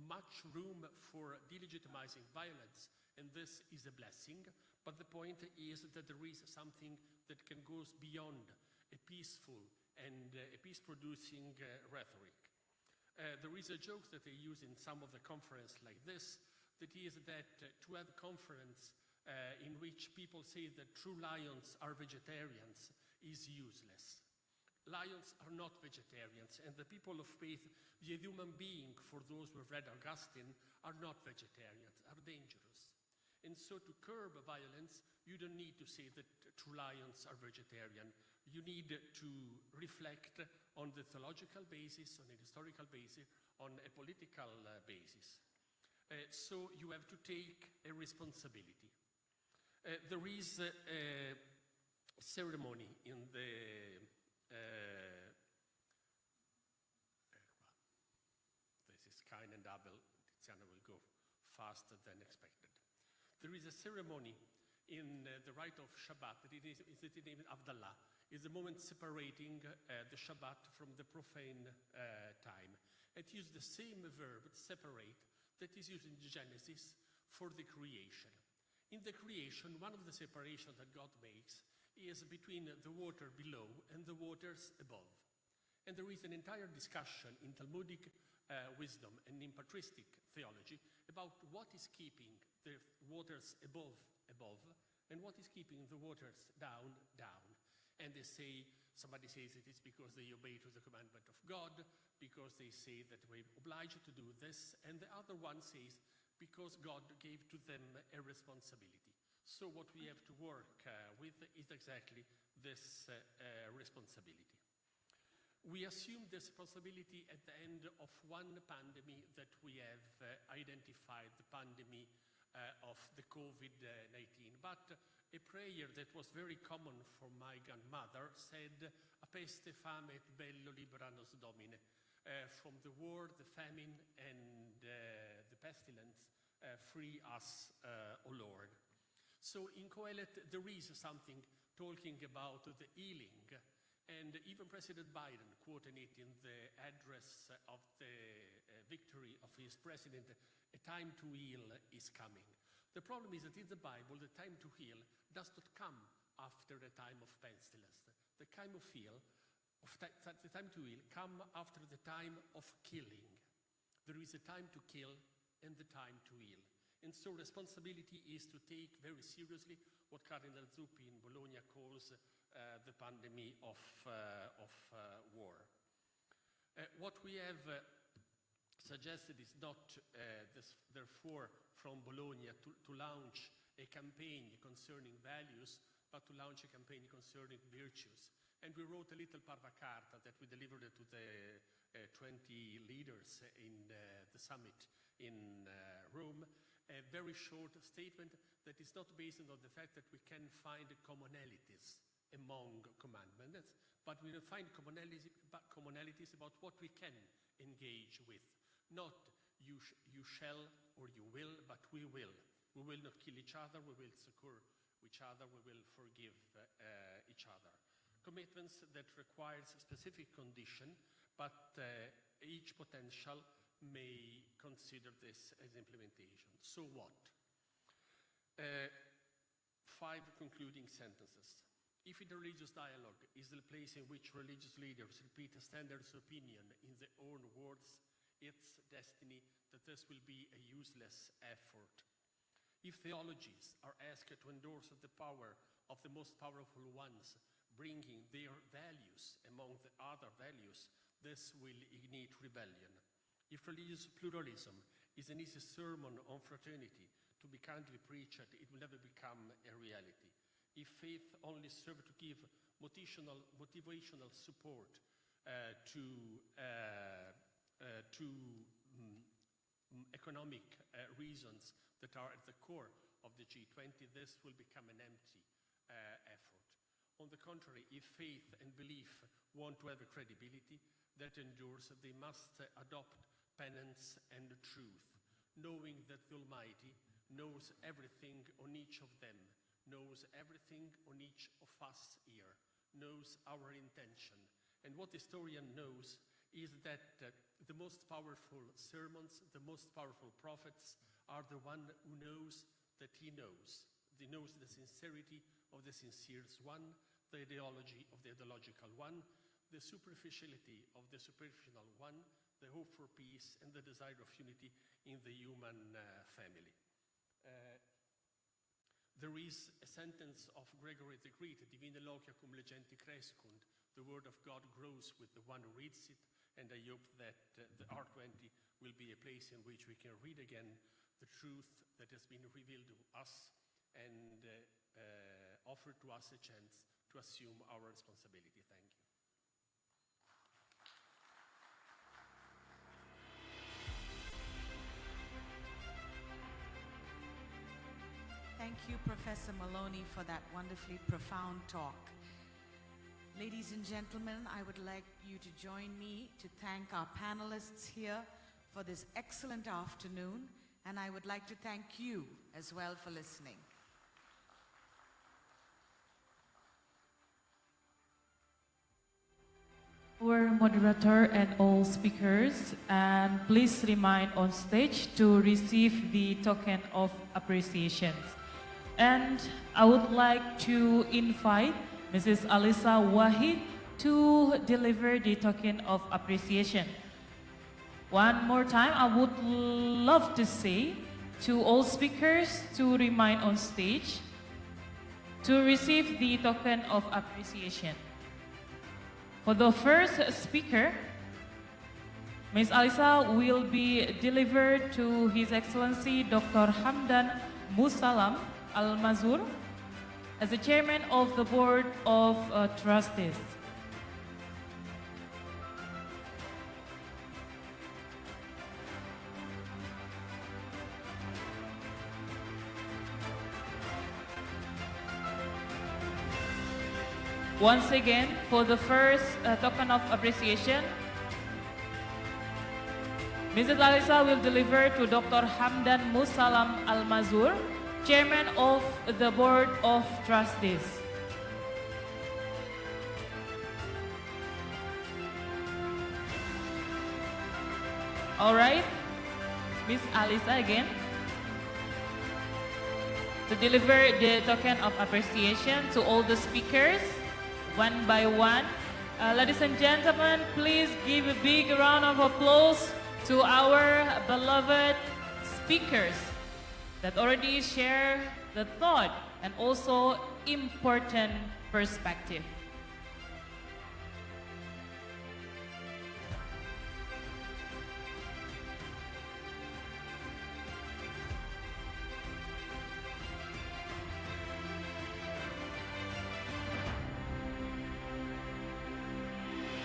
much room for delegitimizing violence, and this is a blessing, but the point is that there is something that can go beyond a peaceful and a peace-producing rhetoric. There is a joke that they use in some of the conferences like this, that is that to have a conference in which people say that true lions are vegetarians is useless. Lions are not vegetarians, and the people of faith, the human being, for those who have read Augustine, are not vegetarians, are dangerous. And so to curb violence, you don't need to say that true lions are vegetarian. You need to reflect on the theological basis, on a historical basis, on a political basis. So you have to take a responsibility. There is a ceremony in the this is Cain and Abel. Tiziana will go faster than expected. There is a ceremony in the rite of Shabbat that is named Avdallah. It's the moment separating the Shabbat from the profane time. It uses the same verb, separate, that is used in Genesis for the creation. In the creation, one of the separations that God makes is between the water below and the waters above. And there is an entire discussion in Talmudic wisdom and in patristic theology about what is keeping the waters above, and what is keeping the waters down. And they say, somebody says it is because they obey to the commandment of God, because they say that we're obliged to do this, and the other one says because God gave to them a responsibility. So what we have to work with is exactly this responsibility. We assume this responsibility at the end of one pandemic that we have identified, the pandemic of the COVID-19. But a prayer that was very common for my grandmother said, "A peste, fame et bello libera nos Domine." From the war, the famine, and the pestilence, free us, O Lord. So in Kohelet, there is something talking about the healing, and even President Biden, quoting it in the address of the victory of his president, "A time to heal is coming." The problem is that in the Bible, the time to heal does not come after the time of pestilence. The time of heal, the time to heal, come after the time of killing. There is a time to kill and the time to heal. And so responsibility is to take very seriously what Cardinal Zuppi in Bologna calls the pandemic of war. What we have suggested is not, therefore, from Bologna to launch a campaign concerning values, but to launch a campaign concerning virtues. And we wrote a little parva carta that we delivered to the 20 leaders in the summit in Rome, a very short statement that is not based on the fact that we can find commonalities among commandments, but we will find commonalities about what we can engage with. Not you shall or you will, but we will. We will not kill each other, we will succor each other, we will forgive each other. Commitments that requires a specific condition, but each potential may consider this as implementation. So what? 5 concluding sentences. If in the religious dialogue is the place in which religious leaders repeat a standard's opinion in their own words, it's destiny that this will be a useless effort. If theologies are asked to endorse the power of the most powerful ones, bringing their values among the other values, this will ignite rebellion. If religious pluralism is an easy sermon on fraternity to be kindly preached, it will never become a reality. If faith only serves to give motivational support to economic reasons that are at the core of the G20, this will become an empty effort. On the contrary, if faith and belief want to have a credibility that endures, they must adopt penance and truth, knowing that the Almighty knows everything on each of them, knows everything on each of us here, knows our intention. And what the historian knows is that the most powerful sermons, the most powerful prophets are the one who knows that he knows. They knows the sincerity of the sincere one, the ideology of the ideological one, the superficiality of the superficial one, the hope for peace, and the desire of unity in the human family. There is a sentence of Gregory the Great, Divina locia cum legenti crescunt, the word of God grows with the one who reads it, and I hope that the R20 will be a place in which we can read again the truth that has been revealed to us and offer to us a chance to assume our responsibility. Thank you. Thank you, Professor Maloney, for that wonderfully profound talk. Ladies and gentlemen, I would like you to join me to thank our panelists here for this excellent afternoon, and I would like to thank you as well for listening. Our moderator and all speakers, and please remain on stage to receive the token of appreciation. And I would like to invite Mrs. Alisa Wahid to deliver the token of appreciation. One more time, I would love to say to all speakers to remain on stage to receive the token of appreciation. For the first speaker, Ms. Alisa will be delivered to His Excellency Dr. Hamdan Musalam Al-Mazur as the Chairman of the Board of Trustees. Once again, for the first token of appreciation, Mrs. Alisa will deliver to Dr. Hamdan Musalam Al-Mazur, Chairman of the Board of Trustees. All right, Ms. Alisa again, to deliver the token of appreciation to all the speakers, one by one. Ladies and gentlemen, please give a big round of applause to our beloved speakers that already share the thought and also important perspective.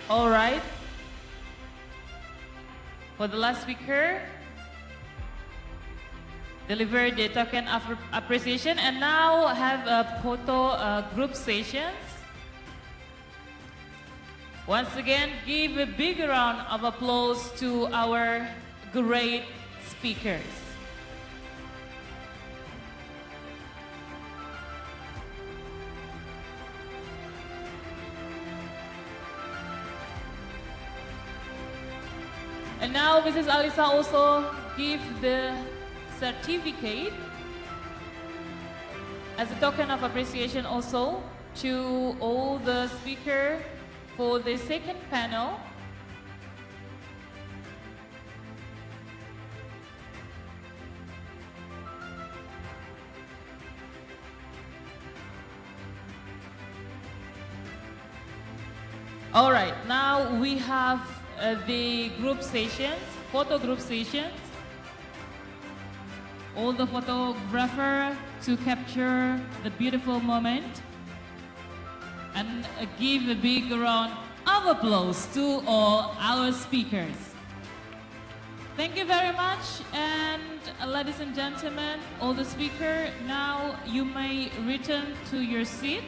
All right. For the last speaker, deliver the token of appreciation, and now have a photo group sessions. Once again, give a big round of applause to our great speakers. And now Mrs. Alisa also give the certificate as a token of appreciation also to all the speakers for the second panel. All right, now we have the group sessions, photo group sessions. All the photographer to capture the beautiful moment and give a big round of applause to all our speakers. Thank you very much, and ladies and gentlemen, all the speakers, now you may return to your seat.